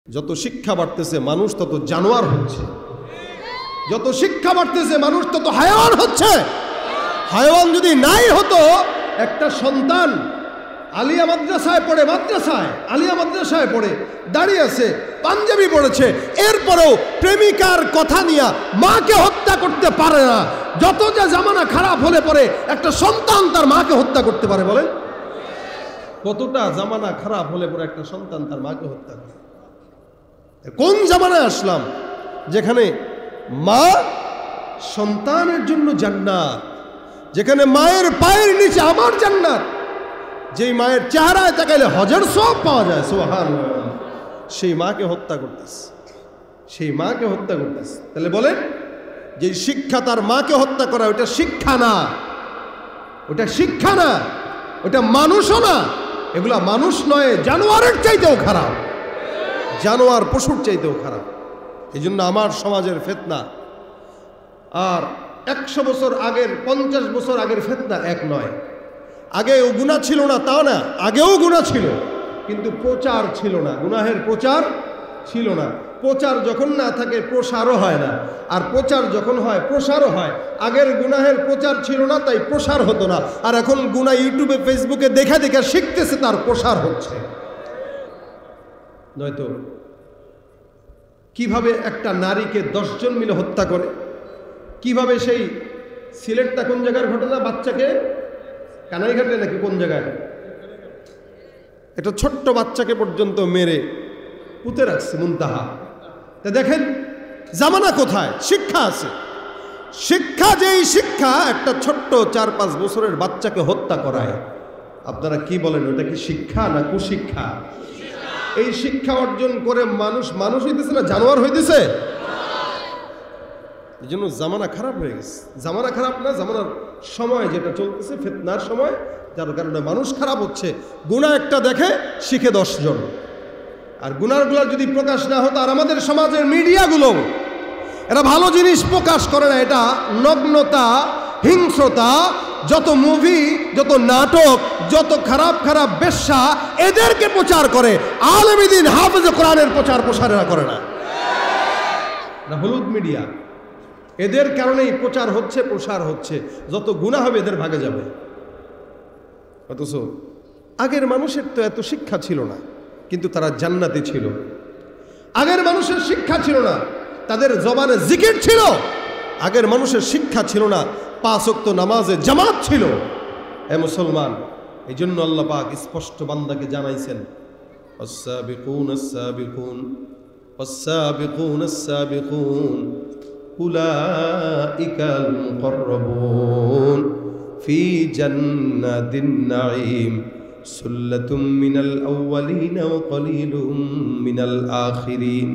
যত শিক্ষা বাড়তেছে মানুষ তত জানোয়ার হচ্ছে, যত শিক্ষা বাড়তেছে মানুষ তত হায়াওয়ান হচ্ছে। হায়াওয়ান যদি নাই হতো, একটা সন্তান আলিয়া মাদ্রাসায় পড়ে, আলিয়া মাদ্রাসায় পড়ে দাঁড়িয়ে আছে, পাঞ্জাবি পড়েছে, এরপরেও প্রেমিকার কথা নিয়ে মাকে হত্যা করতে পারে না। যত যা জামানা খারাপ হলে পরে একটা সন্তান তার মাকে হত্যা করতে পারে, বলেন কতটা জামানা খারাপ হলে পরে একটা সন্তান তার মাকে হত্যা করে। কোন জামানায় আসলাম যেখানে মা সন্তানের জন্য জান্নাত, যেখানে মায়ের পায়ের নিচে আমার জান্নাত, যেই মায়ের চেহারায় তাকাইলে হজের সব পাওয়া যায়, সুবহানাল্লাহ, সেই মাকে হত্যা করতেছে, সেই মাকে হত্যা করতেছে। তাহলে বলেন যে শিক্ষা তার মাকে হত্যা করা, ওটা শিক্ষা না, ওটা শিক্ষা না, ওটা মানুষও না। এগুলা মানুষ নয়, জানোয়ারের চাইতেও খারাপ, জানোয়ার পশুর চাইতেও খারাপ। এই জন্য আমার সমাজের ফিতনা আর 100 বছর আগের 50 বছর আগের ফিতনা এক নয়। আগেও গুনাহ ছিল না তাও না, আগেও গুনাহ ছিল, কিন্তু প্রচার ছিল না, গুনাহের প্রচার ছিল না। প্রচার যখন না থাকে প্রসারও হয় না, আর প্রচার যখন হয় প্রসারও হয়। আগের গুনাহের প্রচার ছিল না, তাই প্রসার হতো না। আর এখন গুনাহ ইউটিউবে ফেসবুকে দেখা দেখা শিখতেছে, তার প্রসার হচ্ছে। নয়তো কিভাবে একটা নারীকে 10 জন মিলে হত্যা করে, কিভাবে সেই সিলেটটা কোন জায়গার ঘটনা, বাচ্চাকে কানাইঘাটে নাকি কোন জায়গায় একটা ছোট্ট বাচ্চাকে পর্যন্ত মেরে পুঁতে রাখছে মুনতাহা। তা দেখেন জামানা কোথায়, শিক্ষা আছে। শিক্ষা, যেই শিক্ষা একটা ছোট্ট 4-5 বছরের বাচ্চাকে হত্যা করায়, আপনারা কি বলেন, ওটা কি শিক্ষা না কুশিক্ষা? এই শিক্ষা অর্জন করে মানুষ হইতেছে না জানোয়ার হইতেছে। এই জন্য জামানা খারাপ হয়ে গেছে। জামানা খারাপ না, জামানার সময় যেটা চলতেছে, ফিতনার সময়, যার কারণে মানুষ খারাপ হচ্ছে। গুনাহ একটা দেখে শিখে 10 জন। আর গুনাহগুলো যদি প্রকাশ না হতো, আর আমাদের সমাজের মিডিয়াগুলো এরা ভালো জিনিস প্রকাশ করে না, এটা নগ্নতা, হিংস্রতা, যত মুভি, যত নাটক, যত খারাপ খারাপ বেশ্যা, এদেরকে প্রচার করে। আলেম দ্বীন হাফেজ কোরআনের প্রচার প্রসার এরা করে না, হলুদ মিডিয়া, এদের কারণেই প্রচার হচ্ছে, প্রসার হচ্ছে। যত গুনাহ হবে এদের ভাগে যাবে। অথচ আগের মানুষের তো এত শিক্ষা ছিল না, কিন্তু তারা জান্নাতি ছিল। আগের মানুষের শিক্ষা ছিল না, তাদের জবানে জিকির ছিল। আগের মানুষের শিক্ষা ছিল না, 5 ওয়াক্ত নামাজে জামাত ছিল। এ মুসলমান, এই জন্য আল্লাহ পাক স্পষ্ট বান্দাকে জানাইছেন, আস-সাবিকুন আস-সাবিকুন আস-সাবিকুন আস-সাবিকুন উলাইকাল মুকাররাবুন ফি জান্নাতিন নাঈম সুল্লাতুম মিনাল আউয়ালিন ওয়া কলিলুম মিনাল আখিরিন।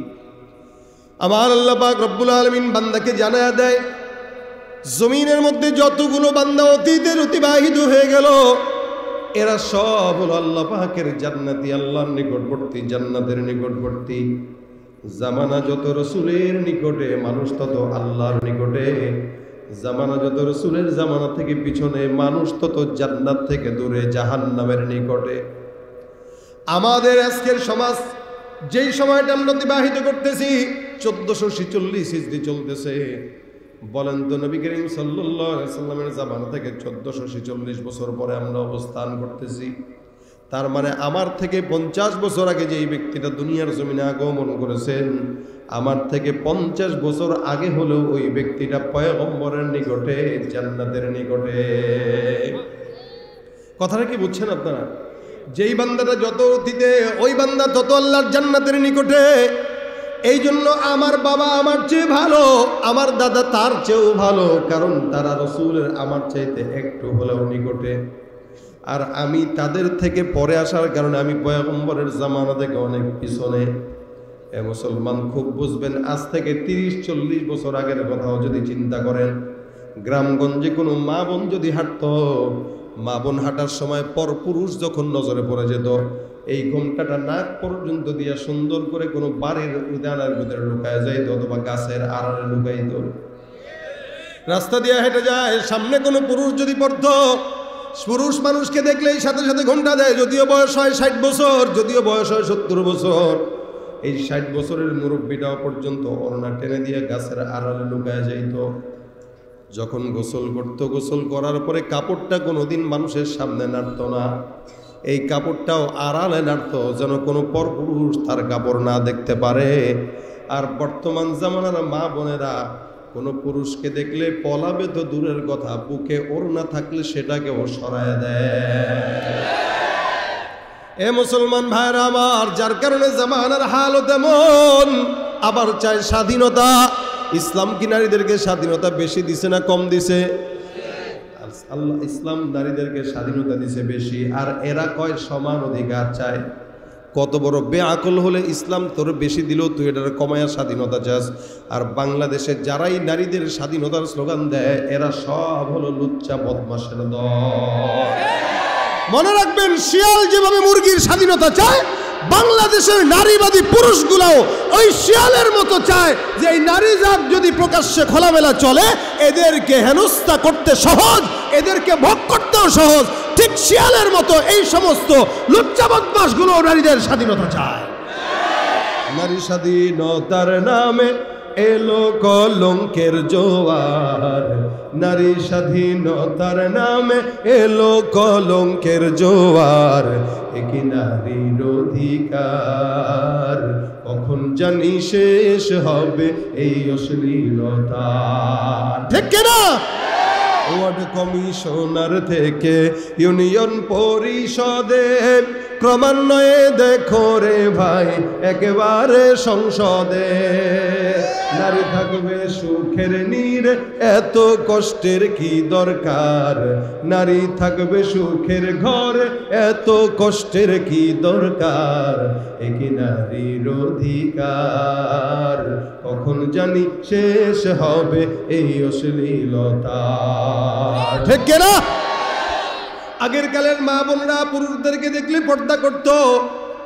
আমার আল্লাহ পাক রব্বুল আলামিন বান্দাকে জানায়া দেয়, জমিনের মধ্যে যতগুলো বান্দা অতীতের অতিবাহিত হয়ে গেল, এরা সব হলো আল্লাহ পাকের জান্নাতি, আল্লাহর নিকটবর্তী, জান্নাতের নিকটবর্তী। জামানা যত রসুলের নিকটে, মানুষ তত আল্লাহর নিকটে। জামানা যত রসুলের জামানা থেকে পিছনে, মানুষ তত জান্নাত থেকে দূরে, জাহান্নামের নিকটে। আমাদের আজকের সমাজ যেই সময়টা আমরা অতিবাহিত করতেছি, 1446 হিজরি চলতেছে। বলেন তো, নবী করিম সাল্লাল্লাহু আলাইহি ওয়াসাল্লামের জামানা থেকে 1446 বছর পরে আমরা অবস্থান করতেছি। তার মানে আমার থেকে 50 বছর আগে যেই ব্যক্তিটা দুনিয়ার জমিনে আগমন করেছেন, আমার থেকে 50 বছর আগে হলেও ওই ব্যক্তিটা পয়গম্বরের নিকটে, জান্নাতের নিকটে। কথাটা কি বুঝছেন আপনারা? যেই বান্দাটা যত অতীতে, ওই বান্দা তত আল্লাহর জান্নাতের নিকটে। এই জন্য আমার বাবা আমার চেয়ে ভালো, আমার দাদা তার চেয়েও ভালো, কারণ তারা রসুলের আমার চাইতে একটু হলেও নিকটে। আর আমি তাদের থেকে পরে আসার কারণে আমি পয়গম্বরের জামানা থেকে অনেক পিছনে। এ মুসলমান, খুব বুঝবেন, আজ থেকে 30-40 বছর আগের কথাও যদি চিন্তা করেন, গ্রামগঞ্জে কোনো মা বোন যদি হাঁটতো, মা বোন হাঁটার সময় পর পুরুষ যখন নজরে পড়ে যেত, এই ঘোমটাটা নাক পর্যন্ত দিয়া সুন্দর করে কোনো বাড়ির উদানের ভিতরে লুকায় যাইত, অথবা গাছের আড়ালে লুকাইত। রাস্তা দিয়ে হেঁটে যায়, সামনে কোনো পুরুষ যদি পড়তো, পুরুষ মানুষকে দেখলেই সাথে সাথে ঘোমটা দেয়, যদিও বয়স হয় 60 বছর, যদিও বয়স হয় 70 বছর। এই 60 বছরের মুরব্বীটাও পর্যন্ত ওড়না টেনে দিয়ে গাছের আড়ালে লুকায় যাইত। যখন গোসল করত, গোসল করার পরে কাপড়টা কোনোদিন মানুষের সামনে নাড়ত না, এই কাপড়টাও আড়ালে নাড়ত যেন কোনো পরপুরুষ তার কাপড় না দেখতে পারে। আর বর্তমান জামানার মা বোনেরা কোনো পুরুষকে দেখলে পলাবে তো দূরের কথা, বুকে ওড়না থাকলে সেটাকেও সরায় দেয়। এ মুসলমান ভাইরা আমার, যার কারণে জামানার হালও তেমন। আবার চায় স্বাধীনতা। ইসলাম কি নারীদেরকে স্বাধীনতা বেশি দিছে না কম দিছে? আল্লাহ ইসলাম নারীদেরকে স্বাধীনতা দিছে বেশি, আর এরা কয় সমান অধিকার চায়। কত বড় বেআকল হলে ইসলাম তোর বেশি দিলেও তুই এটার কমায়া স্বাধীনতা চাস। আর বাংলাদেশে যারাই নারীদের স্বাধীনতার স্লোগান দেয় এরা সব হলো লুচ্চা বদমাশের দল। মনে রাখবেন, শিয়াল যেভাবে মুরগির স্বাধীনতা চায়, বাংলাদেশের নারীবাদী পুরুষগুলোও ওই শিয়ালের মতো চায় যে এই নারী জাত যদি প্রকাশ্যে খোলামেলা চলে, এদেরকে হেনস্থা করতে সহজ, এদেরকে ভোগ করতেও সহজ। ঠিক শিয়ালের মতো এই সমস্ত লুচ্চা বদমাশগুলো নারীদের স্বাধীনতা চায়। নারী স্বাধীনতার নামে এলো কলঙ্কের জোয়ার, নারী স্বাধীনতার নামে এলো কলঙ্কের জোয়ার। একই নারীর অধিকার কখন জানি শেষ হবে এই অশ্লীলতা। ঠিক না? ওয়ার্ড কমিশনার থেকে ইউনিয়ন পরিষদে ক্রমান্বয়ে দেখো রে ভাই একেবারে সংসদে। নারী থাকবে সুখের নীড়ে, এত কষ্টের কি দরকার? নারী থাকবে সুখের ঘরে, এত কষ্টের কি দরকার? একই নারীর অধিকার কখন জানি শেষ হবে এই অশ্লীলতা। ঠিক না? আগের কালের মা বোনরা পুরুষদেরকে দেখলে পর্দা করত,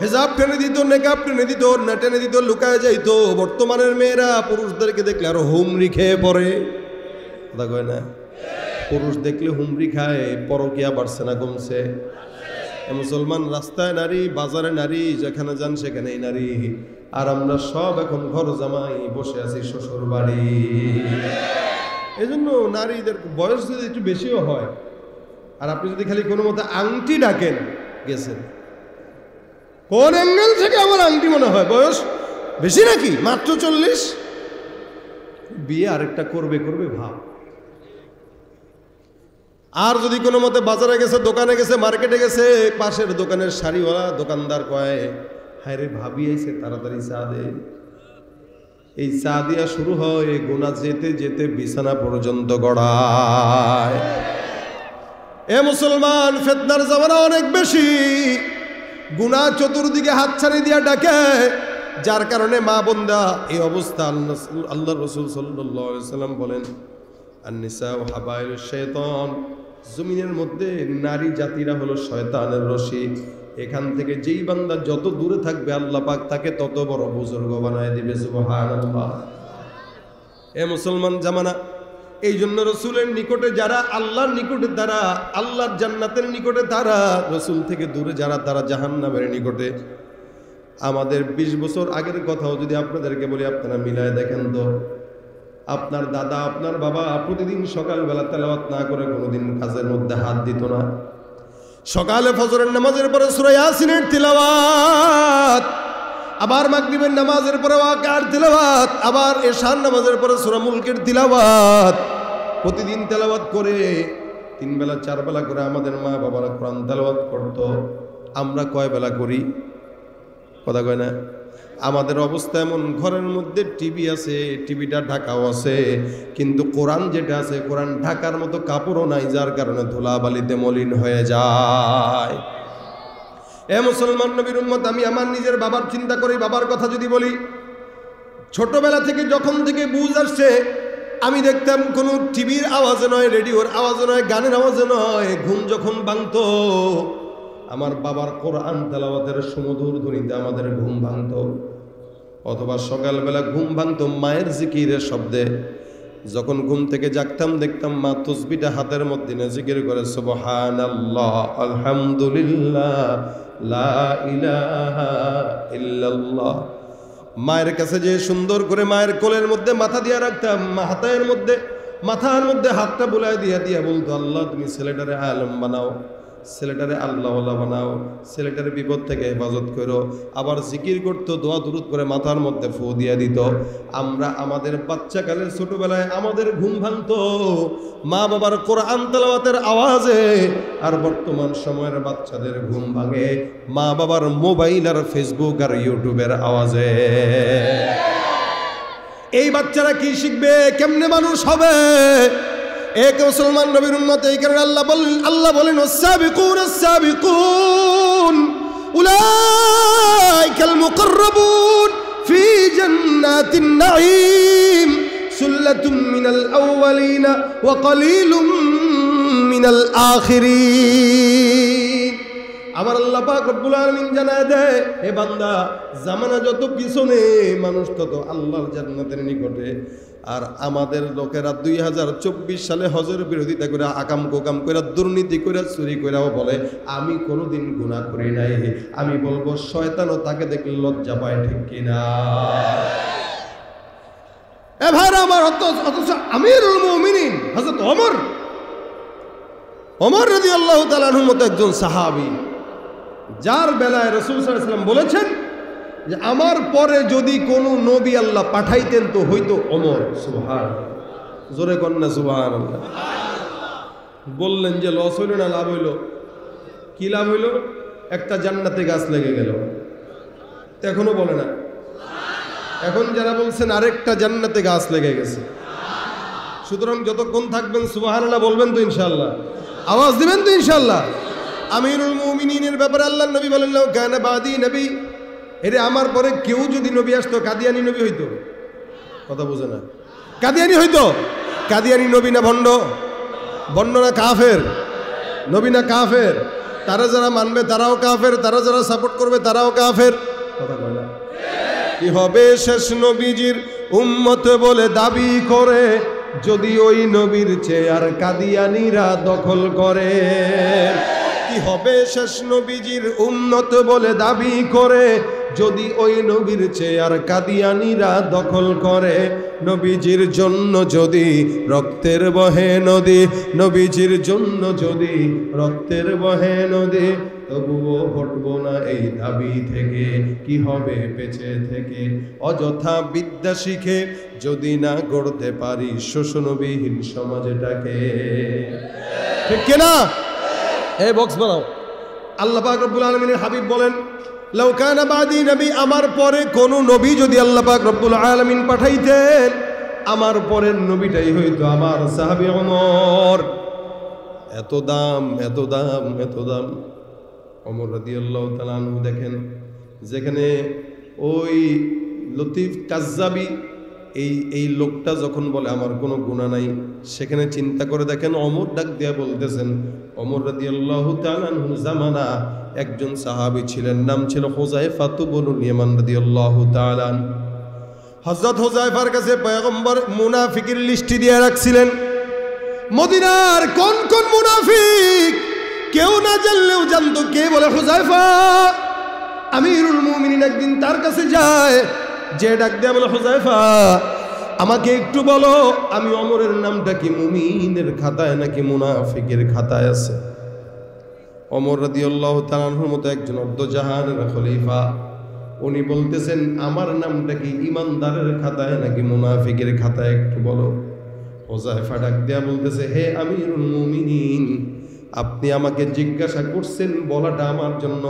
হেজাব টেনে দিত, নেকাব টেনে দিত, না টেনে দিত, লুকায় যাইত। বর্তমানের মেয়েরা পুরুষদেরকে দেখলে আরো হুমড়ি খেয়ে পড়ে। কথা কয় না? পুরুষ দেখলে হুমড়ি খায়। পরকিয়া বাড়ছে না কমছে? মুসলমান রাস্তায় নারী, বাজারে নারী, যেখানে যান সেখানেই নারী। আর আমরা সব এখন ঘর জামাই বসে আছি শ্বশুর বাড়ি। এই জন্য নারীদের বয়স যদি একটু বেশিও হয়, আর আপনি যদি খালি কোনো মতো আংটি ডাকেন, গেছেন কোন অ্যাঙ্গেল থেকে আমার আংটি মনে হয় বয়স বেশি নাকি? মাত্র 40। বিয়ে আরেকটা করবে করবে ভাব। আর যদি কোনো মতে বাজারে গেছে, দোকানে গেছে, মার্কেটে গেছে, পাশের দোকানের শাড়িওয়ালা দোকানদার কয়, হায় রে ভাবি আইছে, তাড়াতাড়ি চা দে। এই চা দিয়া শুরু হয়, গোনা যেতে যেতে বিছানা পর্যন্ত গড়ায়। এ মুসলমান, ফিতনার জামানা অনেক বেশি। গুনাহ চতুর্দিকে হাতছানি দিয়া ডাকে, যার কারণে মা বোনরা এই অবস্থা। আল্লাহ রাসূল সাল্লাল্লাহু আলাইহি ওয়াসাল্লাম বলেন, আন-নিসাউ হাবাইলুশ শাইতান, জমিনের মধ্যে নারী জাতিরা হলো শয়তানের রশি। এখান থেকে যেই বান্দা যত দূরে থাকবে আল্লাহ পাক তাকে তত বড় বুজুর্গ বানায় দিবে। সুবহানাল্লাহ। এ মুসলমান জামানা, এই জন্য রসুলের নিকটে যারা, আল্লাহর নিকটে তারা, আল্লাহর জান্নাতের নিকটে তারা, রসুল থেকে দূরে যারা তারা জাহান্নামের নিকটে। আমাদের 20 বছর আগের কথাও যদি আপনাদেরকে বলি, আপনারা মিলায় দেখেন তো, আপনার দাদা, আপনার বাবা প্রতিদিন সকালবেলা তেলাওয়াত না করে কোনোদিন কাজের মধ্যে হাত দিত না। সকালে ফজরের নামাজের পরে সূরা ইয়াসিনের তিলাওয়াত, আবার মাগরিবের নামাজের পরে ওয়াকিয়ার তিলাওয়াত, আবার এশার নামাজের পরে সূরা মুলকের তিলাওয়াত। প্রতিদিন তেলাওয়াত করে 3 বেলা 4 বেলা করে আমাদের মা বাবারা কোরআন তেলাওয়াত করত। আমরা কয় বেলা করি? কথা কয় না? আমাদের অবস্থা এমন, ঘরের মধ্যে টিভি আছে, টিভিটা ঢাকাও আছে, কিন্তু কোরআন যেটা আছে, কোরআন ঢাকার মতো কাপড়ও নাই, যার কারণে ধুলাবালিতে মলিন হয়ে যায়। এ মুসলমান নবীর উম্মত, আমি আমার নিজের বাবার চিন্তা করি। বাবার কথা যদি বলি, ছোটবেলা থেকে যখন থেকে বুঝ আসছে, আমি দেখতাম কোনো টিভির আওয়াজে নয়, রেডিওর আওয়াজে নয়, গানের আওয়াজে নয়, ঘুম যখন ভাঙতো আমার বাবার কোরআন তেলাওয়াতের সুমধুর ধ্বনিতে আমাদের ঘুম ভাঙতো। অথবা সকালবেলা ঘুম ভাঙতো মায়ের জিকিরের শব্দে। যখন ঘুম থেকে জাগতাম দেখতাম মা তসবিটা হাতের মধ্যে জিকির করে, সুবহানাল্লাহ, আলহামদুলিল্লাহ, লা ইলাহা ইল্লাল্লাহ। মায়ের কাছে যে সুন্দর করে মায়ের কোলের মধ্যে মাথা দিয়ে রাখতাম, মাথার মধ্যে হাতটা বুলাই দিয়া বলতো, আল্লাহ তুমি ছেলেটারে আলেম বানাও, ছেলেটারে আল্লাহওয়ালা বানাও, ছেলেটারে বিপদ থেকে হেফাজত করো। আবার জিকির করতো, দোয়া দুরুদ করে মাথার মধ্যে ফু দিয়া দিত। আমরা আমাদের বাচ্চাকালের ছোটবেলায় আমাদের ঘুম ভাঙতো মা বাবার কোরআন তেলাওয়াতের আওয়াজে, আর বর্তমান সময়ের বাচ্চাদের ঘুম ভাঙে মা বাবার মোবাইল আর ফেসবুক আর ইউটিউবের আওয়াজে। এই বাচ্চারা কি শিখবে, কেমনে মানুষ হবে? এক মুসলমান নবীর উম্মত, এই কারণে আল্লাহ বলেন আস-সাবিকুন উলাইকাল মুকাররাবুন ফি জান্নাতিন নাঈম সুল্লাতুম মিনাল আউওয়ালিনা ওয়া কলিলুম মিনাল আখিরিন। আমার আল্লাহ পাক রব্বুল আলামিন জানায় দেয়, হে বান্দা, জামানা যত পিছনে মানুষ তত আল্লাহর জান্নাতের নিকটে। আর আমাদের লোকেরা 2024 সালে হজের বিরোধিতা করে, আকাম কোকাম করে, দুর্নীতি করে, চুরি করেও বলে আমি কোনোদিন গুনাহ করি নাই। আমি বলবো শয়তানও তাকে দেখলে লজ্জা পায়, ঠিক কিনা? এ ভাইরা আমার, অথচ আমিরুল মুমিনিন হযরত ওমর রাদিয়াল্লাহু তাআলা আনহুর মতো একজন সাহাবী, যার বেলায় রাসূল সাল্লাল্লাহু আলাইহি ওয়াসাল্লাম বলেছেন যে আমার পরে যদি কোনো নবী আল্লাহ পাঠাইতেন তো হইতো ওমর। সুবহানাল্লাহ, জোরে কন্যা সুবহানাল্লাহ। বললেন যে লস হইল না লাভ হইল? কি লাভ হইল? একটা জান্নাতে গাছ লেগে গেল। এখনো বলে না? এখন যারা বলছেন আরেকটা জান্নাতে গাছ লেগে গেছে। সুতরাং যতক্ষণ থাকবেন সুবহানাল্লাহ বলবেন তো ইনশাআল্লাহ, আওয়াজ দিবেন তো ইনশাআল্লাহ। আমিরুল মুমিনিনের ব্যাপারে আল্লাহর নবী বলেন, লাউ কানা বাদি নবী, এরে আমার পরে কেউ যদি নবী আসতো, কাদিয়ানি নবী হইতো। কথা বোঝে না? কাদিয়ানি হইতো। কাদিয়ানি নবী না ভণ্ড? ভণ্ড না কাফের? নবী না কাফের? তারা যারা মানবে তারাও কাফের, তারা যারা সাপোর্ট করবে তারাও কাফের। কথা কয় না? কি হবে শেষ নবীজির উম্মত বলে দাবি করে, যদি ওই নবীর চেয়ার কাদিয়ানিরা দখল করে? কি হবে শেষ নবীজির উম্মত বলে দাবি করে, যদি ওই নবীর চেয়ার কাদিয়ানিরা দখল করে? নবীজির জন্য যদি রক্তের বহে নদী, নবীজির জন্য যদি রক্তের বহে নদী, তবুও হটবো না এই দাবি থেকে। কি হবে বেঁচে থেকে অযথা বিদ্যা শিখে, যদি না গড়তে পারি শোষণবিহীন সমাজটাকে? ঠিক কিনা? এই বক্স বানাও। আল্লাহ পাক রব্বুল আলামিনের হাবিব বলেন, লাউ কানা বাদি নবী, আমার পরে কোন নবী যদি আল্লাহ পাক রব্বুল আলামিন পাঠাইতেন, আমার পরের নবীটাই হইতো আমার সাহাবী ওমর। এত দাম, এত দাম, এত দাম। ওমর রাদিয়াল্লাহু তাআলা আনহু দেখেন, যেখানে ওই লতিফ কাজ্জাবি এই লোকটা যখন বলে আমার কোনো গুনাহ নাই, সেখানে চিন্তা করে দেখেন ওমর ডাক দিয়া বলতেছেন, ওমর রাদিয়াল্লাহু তাআলা আনহু জামানা একজন সাহাবী ছিলেন, নাম ছিল হুযায়ফা ইবনুল ইয়ামান রাদিয়াল্লাহু তাআলা। হযরত হুযায়ফার কাছে পয়গম্বর মুনাফিকের লিস্ট দিয়ে রাখছিলেন। মদিনার কোন কোন মুনাফিক কেউ না জানলেও জানতো কে বলে হুযায়ফা। আমিরুল মুমিনিন একদিন তার কাছে যায়, যে ডাক দেয়া বলে, হুযায়ফা আমাকে একটু বলো, আমি ওমরের নামটা কি মুমিনের খাতায় নাকি মুনাফিকের খাতায় আছে? ওমর রাদিয়াল্লাহু তাআলা আনহুর মতো একজন অর্ধজাহানের খলিফা, উনি বলতেছেন আমার নামটা কি ইমানদারের খাতায় নাকি মুনাফিকের খাতায়, একটু বলো। হুযায়ফা ডাক দেয়া বলতেছে, হে আমিরুল মুমিনিন, আপনি আমাকে জিজ্ঞাসা করছেন, বলাটা আমার জন্য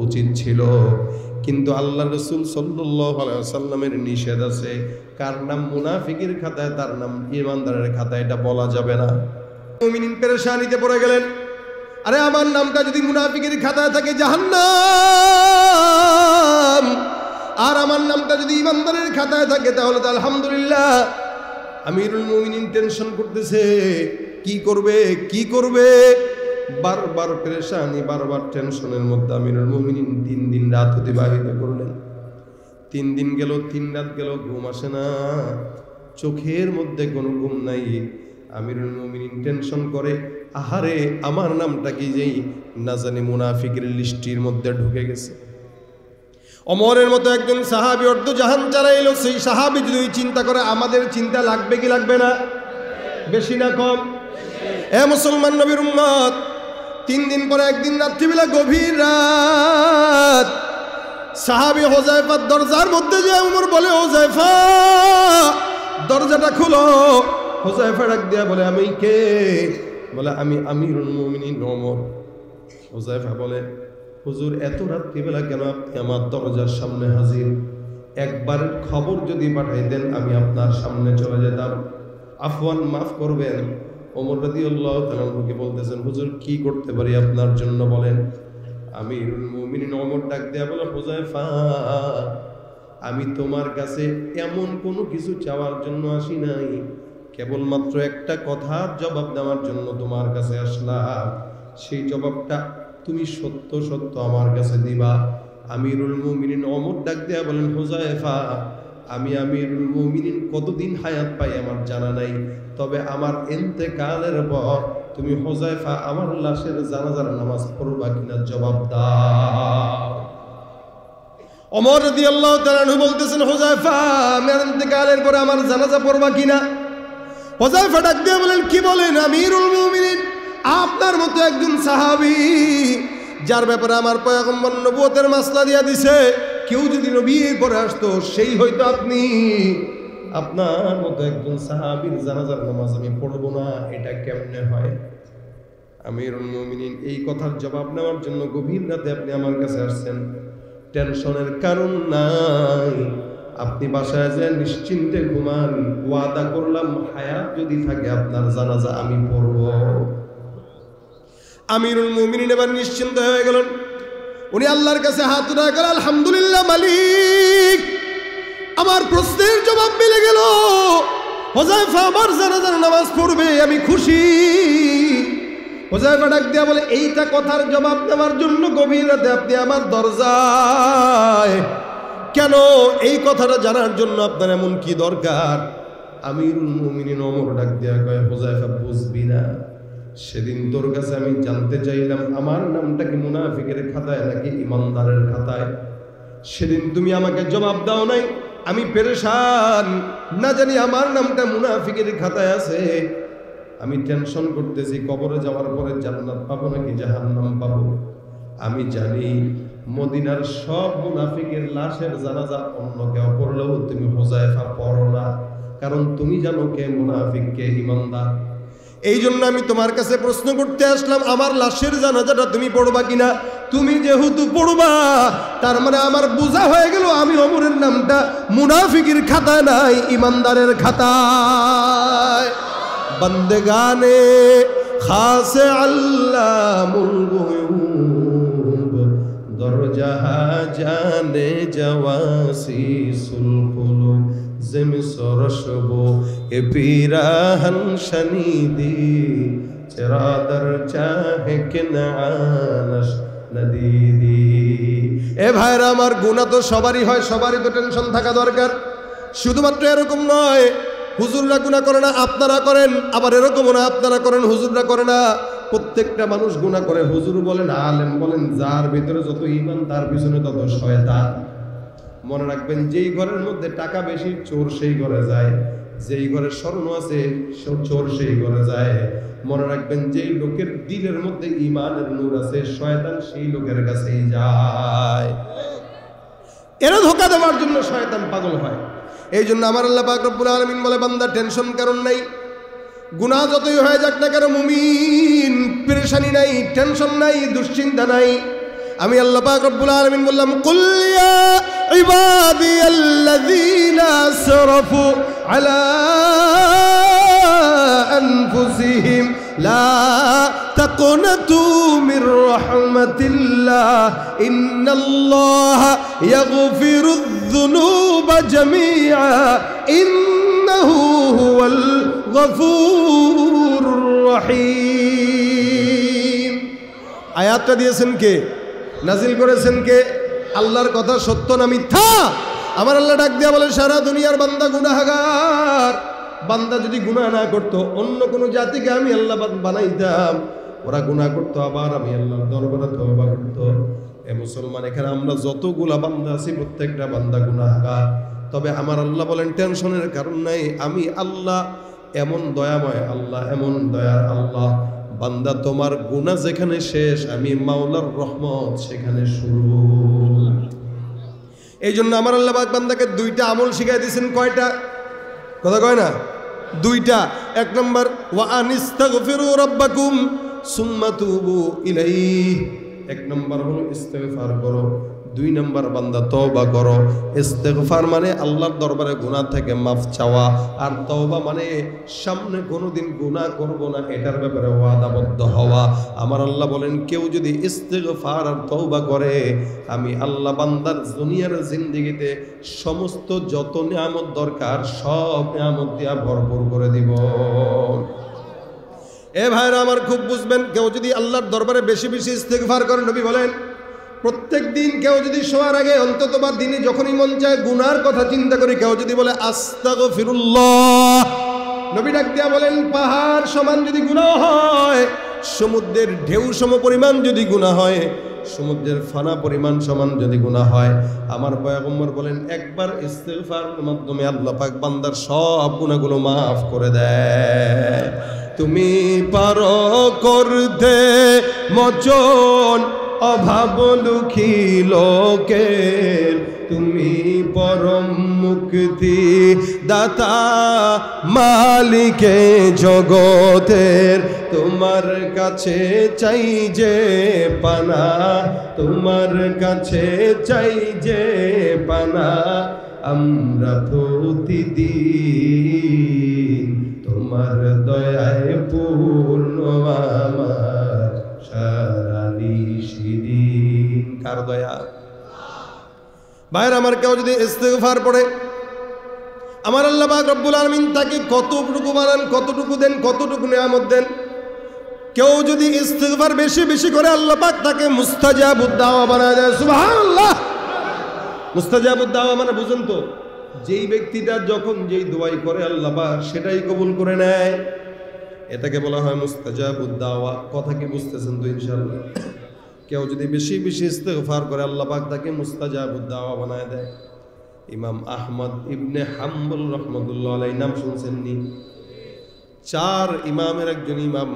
উচিত ছিল, কিন্তু আল্লাহ রাসূল সাল্লাল্লাহু আলাইহি ওয়াসাল্লামের নিষেধ আছে, কার নাম মুনাফিকের খাতায় তার নাম ঈমানদারের খাতায় এটা বলা যাবে না। মুমিনিন পেরেশানিতে পড়ে গেলেন, আরে আমার নামটা যদি মুনাফিকের খাতায় থাকে জাহান্নাম, আর আমার নামটা যদি ঈমানদারের খাতায় থাকে তাহলে তো আলহামদুলিল্লাহ। আমিরুল মুমিনিন টেনশন করতেছে, কি করবে কি করবে, বারবার পেরেশানি, বারবার টেনশনের মধ্যে আমিরুল মুমিনিন 3 দিন রাত অতিবাহিত করলেন। 3 দিন গেল, 3 রাত গেল, ঘুম আসে না, চোখের মধ্যে কোনো ঘুম নাই। আমিরুল মুমিনিন টেনশন করে, আহারে আমার নামটা কি যেই না জানি মুনাফিকের লিস্টির মধ্যে ঢুকে গেছে। ওমরের মতো একজন সাহাবী অর্ধ জাহান চালাইলো, সেই সাহাবী যদি চিন্তা করে আমাদের চিন্তা লাগবে কি লাগবে না? বেশি না কম? এ মুসলমান নবীর উম্মত, 3 দিন পরে একদিন রাত্রিবেলা গভীর রাত, সাহাবী হুযায়ফার দরজার মধ্যে যে ওমর বলে, হুযায়ফা দরজাটা খুলো। হুযায়ফা ডাক দিয়া বলে, আমি কে? বলে, আমি আমিরুল মুমিনিন ওমর। হুযায়ফা বলে, হুজুর এত রাত্রিবেলা কেন আপনি আমার দরজার সামনে হাজির? একবার খবর যদি পাঠাইতেন আমি আপনার সামনে চলে যেতাম। আফওয়ান, মাফ করবেন। ওমর রাদিয়াল্লাহু তাআলা কে বলতেছেন, হুজুর কি করতে পারি আপনার জন্য বলেন। আমিরুল মুমিনিন ওমর ডাক দেয়া বলে, হুযায়ফা আমি তোমার কাছে এমন কোনো কিছু চাওয়ার জন্য আসি নাই, কেবলমাত্র একটা কথার জবাব দেওয়ার জন্য তোমার কাছে আসলাম। সেই জবাবটা তুমি সত্য সত্য আমার কাছে দিবা। আমিরুল মুমিনিন ওমর ডাক দেয়া বলেন, হুযায়ফা আমি আমিরুল মুমিনিন কতদিন হায়াত পাই আমার জানা নাই, তবে আমার ইন্তেকালের পর তুমি হুযায়ফা আমার লাশের জানাজার নামাজ পড়বা কিনা জবাব দাও। ওমর রাদিয়াল্লাহু তাআলা আনহু বলতেছেন, হুযায়ফা আমার ইন্তেকালের পরে আমার জানাজা পড়বা কিনা? হুযায়ফা ডাক দিয়ে বলেন, কি বলেন আমিরুল মুমিনিন, আপনার মতো একজন সাহাবী যার ব্যাপারে আমার পয়গম্বর নবুয়তের মাসলা দিয়া দিছে, কেউ যদি নবী করে আসতো সেই হয়তো আপনি। আপনার মতো একজন সাহাবীর জানাজার নামাজ আমি পড়বো না, এটা কেমনে হয়? আমিরুল মুমিনিন এই কথার জবাব নেওয়ার জন্য গভীর রাতে আপনি আমার কাছে আসছেন, টেনশনের কারণ নাই, আপনি বাসায় যায় নিশ্চিন্তে ঘুমান, ওয়াদা করলাম হায়াত যদি থাকে আপনার জানাজা আমি পড়ব। আমিরুল মুমিনিন এবার নিশ্চিন্ত হয়ে গেলেন। উনি আল্লাহর কাছে হাত উঠায় গেলেন, আলহামদুলিল্লাহ মালিক, আমার প্রশ্নের জবাব মিলে গেল। হুযায়ফা আমার জানাজার নামাজ পড়বে, আমি খুশি। হুযায়ফা ডাক দিয়া বলে, এইটা কথার জবাব দেওয়ার জন্য গভীর রাতে আপনি আমার দরজায় কেন? এই কথাটা জানার জন্য আপনার এমন কি দরকার? আমিরুল মুমিনিন ওমর ডাক দিয়া কয়, হুযায়ফা বুঝবি না, সেদিন তোর কাছে আমি জানতে চাইলাম আমার নামটা কি মুনাফিকের খাতায় নাকি ইমানদারের খাতায়। সেদিন তুমি আমাকে জবাব দাও নাই, আমি পেরেশান, না জানি আমার নামটা মুনাফিকের খাতায় আছে। আমি টেনশন করতেছি কবরে যাওয়ার পরে জান্নাত পাবো নাকি জাহান্নাম পাবো। আমি জানি মদিনার সব মুনাফিকের লাশের জানাজা অন্য কেউ পড়লেও তুমি হুযায়ফা পড়ো না, কারণ তুমি জানো কে মুনাফিক কে ইমানদার। এই জন্য আমি তোমার কাছে প্রশ্ন করতে আসলাম, আমার লাশের জানাজাটা তুমি পড়বা কিনা? তুমি যেহেতু পড়বা, তার মানে আমার বোঝা হয়ে গেল আমি ওমরের নামটা মুনাফিকের খাতায় নাই, ইমানদারের খাতায়। বন্দেগানে খাসে আল্লামুল গুয়ুব দরজা জানে জাওয়াসিসুল কুলুব জেমি সরশবো এ পিরাহন শনিদি চেরাদর চাহে কে নাআনশ নদীদি। এ ভাইরা আমার, গুনাহ তো সবারই হয়, সবারই তো টেনশন থাকা দরকার। শুধুমাত্র এরকম নয় হুজুররা গুনাহ করে না আপনারা করেন, আবার এরকমও না আপনারা করেন হুজুররা করে না। প্রত্যেকটা মানুষ গুনাহ করে, হুজুর বলেন আলেম বলেন, যার ভিতরে যত ঈমান তার পিছনে তত শয়তান। মনে রাখবেন, যেই ঘরের মধ্যে টাকা বেশি চোর সেই ঘরে যায়, যেই ঘরে স্বর্ণ আছে চোর সেই ঘরে যায়। মনে রাখবেন, যেই লোকের দিলের মধ্যে ঈমানের নূর আছে শয়তান সেই লোকের কাছেই যায়। এরা ধোঁকা দেওয়ার জন্য শয়তান পাগল হয়। এই জন্য আমার আল্লাহ পাক রব্বুল আলামিন বলে, বান্দা টেনশন কারণ নাই, গুনাহ যতই হয়ে যাক না কেন মুমিন পেরেশানি নাই, টেনশন নাই, দুশ্চিন্তা নাই। আমি আল্লাহ পাক রব্বুল আলামিন বললাম, কুল ইয়া ইবাদিয়াল্লাযীনা আসরাফু আলা আনফুসিহিম লা তাকনাতু মির রাহমাতিল্লাহ ইন্নাল্লাহা ইয়াগফিরুয যুনুবা জামিআ ইন্নাহু হুয়াল গফুরুর রহিম। আয়াতটা দিয়েছেন কে? নাজিল করেছেন কে? আল্লাহর কথা সত্য না মিথ্যা? আমার আল্লাহ ডাক দিয়া বলে, সারা দুনিয়ার বান্দা গুনাহগার। বান্দা যদি গুনাহ না করতো অন্য কোনো জাতিকে আমি আল্লাহ বানাইতাম, ওরা গুনাহ করতো আবার আমি আল্লাহর দরবারে তওবা করতো। এ মুসলমান, এখানে আমরা যতগুলা বান্দা আছি প্রত্যেকটা বান্দা গুনাহগার। তবে আমার আল্লাহ বলেন টেনশনের কারণ নাই, আমি আল্লাহ এমন দয়াময় আল্লাহ, এমন দয়ার আল্লাহ, বান্দা তোমার গুনাহ যেখানে শেষ আমি মাওলার রহমত সেখানে শুরু। এই জন্য আমার আল্লাহ পাক বান্দাকে দুইটা আমল শিখাই দিয়েছেন। কয়টা? কথা কয় না? দুইটা। এক নম্বর ওয়া আনিস্তাগফিরু রাব্বাকুম সুম্মা তুবু ইলাইহি, এক নম্বর হলো ইস্তেগফার করো। দুই নম্বর বান্দা তওবা করো। ইস্তেগফার মানে আল্লাহর দরবারে গুনাহ থেকে মাফ চাওয়া, আর তওবা মানে সামনে কোনোদিন গুনাহ করব না এটার ব্যাপারে ওয়াদাবদ্ধ হওয়া। আমার আল্লাহ বলেন কেউ যদি ইস্তেগফার আর তওবা করে আমি আল্লাহ বান্দার দুনিয়ার জিন্দেগিতে সমস্ত যত নিয়ামত দরকার সব নিয়ামত দিয়া ভরপুর করে দিব। এ ভাইরা আমার খুব বুঝবেন, কেউ যদি আল্লাহর দরবারে বেশি বেশি ইস্তেগফার করে, নবী বলেন প্রত্যেক দিন কেউ যদি শোয়ার আগে অন্তত বা দিনে যখনই মন চায় গুনার কথা চিন্তা করি, কেউ যদি বলে আস্তাগফিরুল্লাহ, নবী ডাক দিয়া বলেন পাহাড় সমান যদি গুনাহ হয়, সমুদ্রের ঢেউ সম পরিমাণ যদি গুনাহ হয়, সমুদ্রের ফানা পরিমাণ সমান যদি গুনাহ হয়, আমার পয়গম্বর বলেন একবার ইস্তেগফারের মাধ্যমে আল্লাহ পাক বান্দার সব গুনাহগুলো মাফ করে দেয়। তুমি পারো করতে মোচন অভাব দুঃখী লোকের, তুমি পরম মুক্তি দাতা মালিকে জগতের, তোমার কাছে চাই যে পানা, তোমার কাছে চাই যে পানা, আমরা প্রতিদিন তোমার দয়ায় পূর্ণ আমার সারা নিশিদিন। কার দয়া? ভাইরা আমার, কেউ যদি ইস্তেগফার পড়ে আমার আল্লাহ পাক রব্বুল আলামিন তাকে কতটুকু বানান, কতটুকু দেন, কতটুকু নিয়ামত দেন। কেউ যদি ইস্তেগফার বেশি বেশি করে আল্লাহ পাক তাকে মুস্তাজাবুদ দাওয়া বানায় দেয়। সুবহানাল্লাহ। মুস্তাজাবুদ দাওয়া মানে বুঝেন তো, যেই ব্যক্তিটা যখন যেই দোয়াই করে আল্লাহ পাক সেটাই কবুল করে নেয়, এটাকে বলা হয় মুস্তাজাবুদ দাওয়া। কথা কি বুঝতেছেন তো ইনশাআল্লাহ? কেউ যদি বেশি বেশি ইস্তেগফার করে আল্লাহ পাক তাকে মুস্তাজাবুদ দাওয়া বানায় দেয়। ইমাম আহমদ ইবনে হাম্বল রাহমাতুল্লাহ আলাইহি নাম শুনছেন নি? 4 ইমামের একজন ইমাম,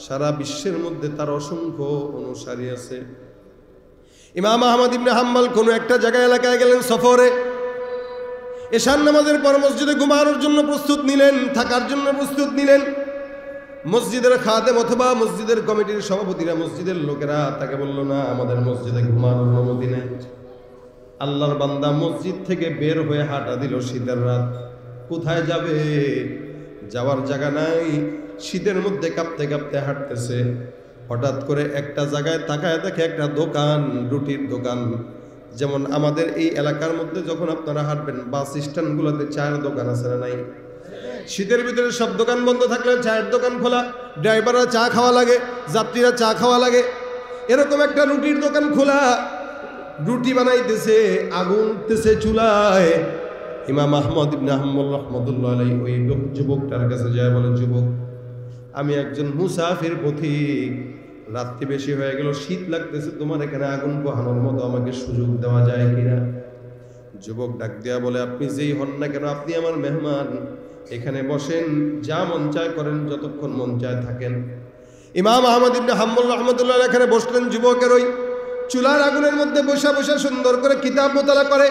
সারা বিশ্বের মধ্যে তার অসংখ্য অনুসারী আছে। ইমাম আহমদ ইবনে হাম্বল কোনো একটা জায়গায় এলাকায় গেলেন সফরে, এশার নামাজের পর মসজিদে ঘুমানোর জন্য প্রস্তুত নিলেন, থাকার জন্য প্রস্তুত নিলেন। মসজিদের খাদেম অথবা মসজিদের কমিটির সভাপতিরা, মসজিদের লোকেরা তাকে বলল না, আমাদের মসজিদে ঘুমানোর অনুমতি নেই। আল্লাহর বান্দা মসজিদ থেকে বের হয়ে হাঁটা দিল, শীতের রাত, কোথায় যাবে? যাওয়ার জায়গা নাই, শীতের মধ্যে কাঁপতে কাঁপতে হাঁটতেছে। হঠাৎ করে একটা জায়গায় তাকায় দেখে একটা দোকান, রুটির দোকান। যেমন আমাদের এই এলাকার মধ্যে যখন আপনারা হাঁটবেন বাস স্ট্যান্ডগুলোতে চায়ের দোকান আছে না নাই? শীতের ভিতরে সব দোকান বন্ধ থাকলে চায়ের দোকান খোলা, ড্রাইভাররা চা খাওয়া লাগে, যাত্রীরা চা খাওয়া লাগে। এরকম একটা রুটির দোকান খোলা, রুটি বানাইতেছে, আগুন উঠতেছে চুলায়। ইমাম আহমদ ইবনে হাম্বল রাহমাতুল্লাহ আলাইহি ওই যুবকটার কাছে যায়, বলে যুবক, আমি একজন মুসাফির পথিক, রাত্রি বেশি হয়ে গেল, শীত লাগতেছে, তোমার এখানে আগুন পোহানোর মতো আমাকে সুযোগ দেওয়া যায় কিনা? যুবক ডাক দেয়া বলে, আপনি যেই হন না কেন, আপনি আমার মেহমান, এখানে বসেন, যা মন চায় করেন, যতক্ষণ মন চায় থাকেন। ইমাম আহমদ ইবনে হাম্বল রাহমাতুল্লাহ এখানে বসলেন, যুবকের ওই চুলার আগুনের মধ্যে বসে বসে সুন্দর করে কিতাব মোতালা করে।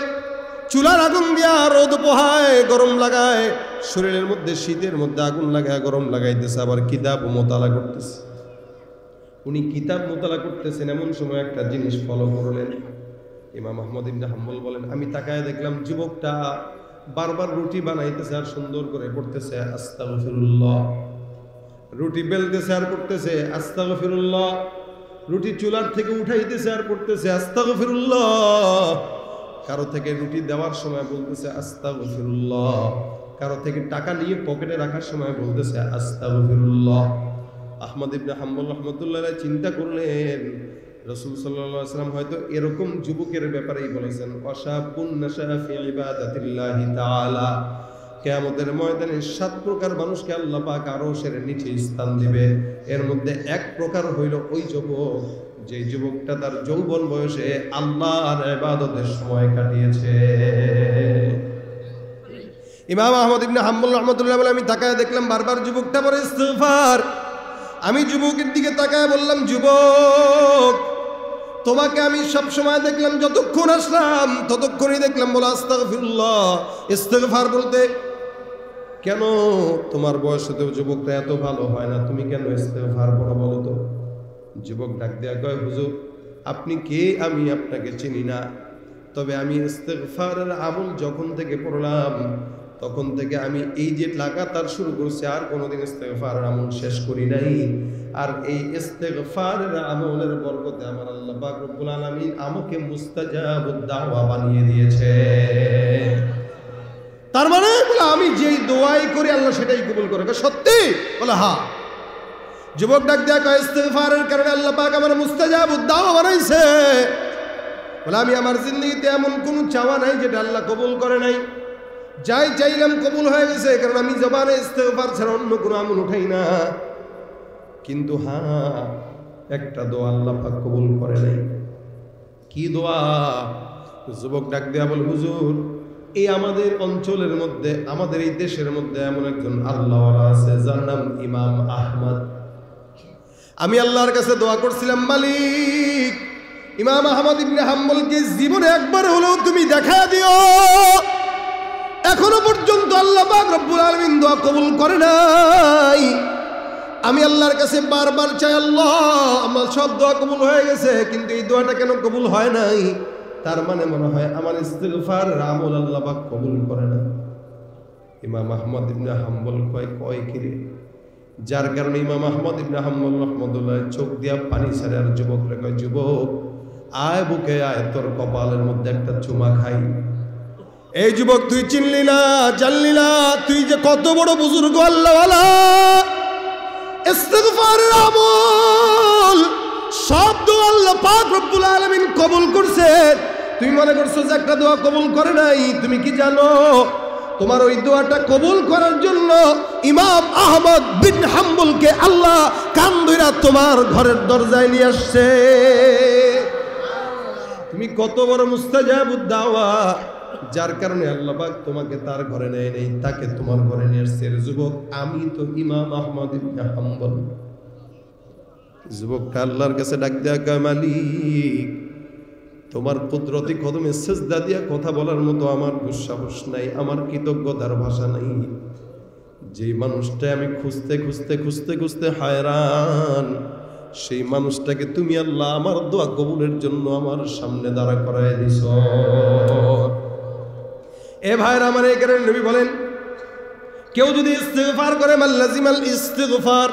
চুলার আগুন দিয়া রোদ পোহায়, গরম লাগায়, শরীরের মধ্যে শীতের মধ্যে আগুন লাগায় গরম লাগাইতেছে, আবার কিতাব মোতালা করতেছে। উনি কিতাব মোতালা করতেছেন, এমন সময় একটা জিনিস ফলো করলেন। ইমাম আহমদ ইবনে হাম্বল বলেন, আমি তাকায় দেখলাম যুবকটা বারবার রুটি বানাইতেছে আর সুন্দর করে পড়তেছে আস্তাগফিরুল্লাহ। রুটি বেলতেছে আর পড়তেছে আস্তাগফিরুল্লাহ। রুটি চুলার থেকে উঠাইতেছে আর পড়তেছে আস্তাগফিরুল্লাহ। কারো থেকে রুটি দেওয়ার সময় বলতেছে আস্তাগফিরুল্লাহ, কারো থেকে টাকা নিয়ে পকেটে রাখার সময় বলতেছে আস্তাগফিরুল্লাহ। আহমদ ইবনে হাম্বল রাহমাতুল্লাহ আলাইহি চিন্তা করলেন, রাসূল সাল্লাল্লাহু আলাইহি ওয়াসাল্লাম হয়তো এরকম যুবকের ব্যাপারেই বলেছেন, ওয়াশাবুন নাশা ফি ইবাদাতিল্লাহি তাআলা, কিয়ামতের ময়দানে 7 প্রকার মানুষকে আল্লাহ পাক আরশের নিচে স্থান দিবে। এর মধ্যে এক প্রকার হইল ওই যুবক যে যুবকটা তার যৌবন বয়সে আল্লাহর ইবাদতের সময় কাটিয়েছে। ইমাম আহমদ ইবনে হাম্বল রাহমাতুল্লাহ আলাইহি, আমি তাকায় দেখলাম বারবার যুবকটা বলে ইস্তিগফার। আমি যুবকের দিকে তাকায় বললাম, যুবক তোমাকে আমি সব সময় দেখলাম, যতক্ষণ আসলাম ততক্ষণই দেখলাম বলে আস্তাগফিরুল্লাহ, ইস্তিগফার বলতে। কেন তোমার বয়সে তো যুবকটা এত ভালো হয় না, তুমি কেন ইস্তিগফার পড়ো বলো তো? যুবক ডাক দেয়া কয়, হুজুর আপনি কে আমি আপনাকে চিনি না, তবে আমি ইস্তিগফারের আমল যখন থেকে পড়লাম তখন থেকে আমি এই যে লাগাতার শুরু করছি আর কোনোদিন ইস্তিগফারের আমল শেষ করি নাই। আর এই ইস্তিগফারের আমলের বরকতে আমার আল্লাহ পাক রব্বুল আলামিন আমাকে মুস্তাজাবুদ দাওয়া বানিয়ে দিয়েছে। তার মানে বলে আমি যেই দোয়াই করি আল্লাহ সেটাই কবুল করে। সত্যি? বলে হ্যাঁ। যুবক ডাক দেয়া কয়, ইস্তিগফারের কারণে আল্লাহ পাক আমার মুস্তাজাবুদ দাওয়া বানাইছে। বলে আমি আমার জিন্দেগিতে এমন কোনো চাওয়া নাই যেটা আল্লাহ কবুল করে নাই, যাই চাইলাম কবুল হয়ে গেছে, কারণ আমি জবানে ইস্তিগফার ছাড়া অন্য কোনো আমল উঠাই না। কিন্তু হ্যাঁ, একটা দোয়া আল্লাহ পাক কবুল করে নাই। কি দোয়া? যুবক ডাক দেয়া বল, হুজুর এই আমাদের অঞ্চলের মধ্যে, আমাদের এই দেশের মধ্যে এমন একজন আল্লাহওয়ালা আছে যার নাম ইমাম আহমদ। আমি আল্লাহর কাছে দোয়া করছিলাম, মালিক ইমাম আহমদ ইবনে হাম্বলকে জীবনে একবার হলেও তুমি দেখা দিও। এখনো পর্যন্ত আল্লাহ পাক রব্বুল আলামিন দোয়া কবুল করে নাই। আমি আল্লাহর কাছে বারবার চাই, আল্লাহ আমার সব দোয়া কবুল হয়ে গেছে, কিন্তু এই দোয়াটা কেন কবুল হয় নাই? তার মানে মনে হয় আমার ইস্তিগফার আমল আল্লাহ পাক কবুল করে না। ইমাম আহমদ ইবনে হাম্বল কয় কিরে, যার কারণে ইমাম আহমদ ইবনে হাম্বল রাহমাতুল্লাহ চোখ দিয়া পানি ছাড়ে। আর যুবকরা কয়, যুবক আয় বুকে আয়, তোর কপালের মধ্যে একটা চুমা খাই। এই যুবক তুই চিনলি না, জানলি না তুই যে কত বড় বুজুর্গ আল্লাহওয়ালা। ইস্তিগফারের আমল সব দোয়া আল্লাহ পাক রব্বুল আলামিন কবুল করছে। তুই মনে করছো যে একটা দোয়া কবুল করে নাই? তুমি কি জানো তোমার ওই দোয়াটা কবুল করার জন্য ইমাম আহমদ বিন হাম্বলকে আল্লাহ কান ধইরা তোমার ঘরের দরজায় নিয়ে আসছে। তুমি কত বড় মুস্তাজাবুদ দাওয়া, যার কারণে আল্লাহ পাক তোমাকে তার ঘরে নেয় নেই, তাকে তোমার ঘরে নিয়ে আসছে। যুবক আমি তো ইমাম আহমদ ইবনে হাম্বল। যুবকটা আল্লাহর কাছে ডাক দেয়া কয়, মালিক তোমার কুদরতি কদমে সিজদা দিয়া কথা বলার মতো আমার দুঃসাহস নাই, আমার কৃতজ্ঞতার ভাষা নাই। যেই মানুষটা আমি খুঁজতে খুঁজতে খুঁজতে খুঁজতে হায়রান, সেই মানুষটাকে তুমি আল্লাহ আমার দোয়া কবুলের জন্য আমার সামনে দাঁড়া করায় দিছ। এ ভাইরা আমার, এই কারণে নবী বলেন, কেউ যদি ইস্তিগফার করে, মাল্লাজিমাল ইস্তিগফার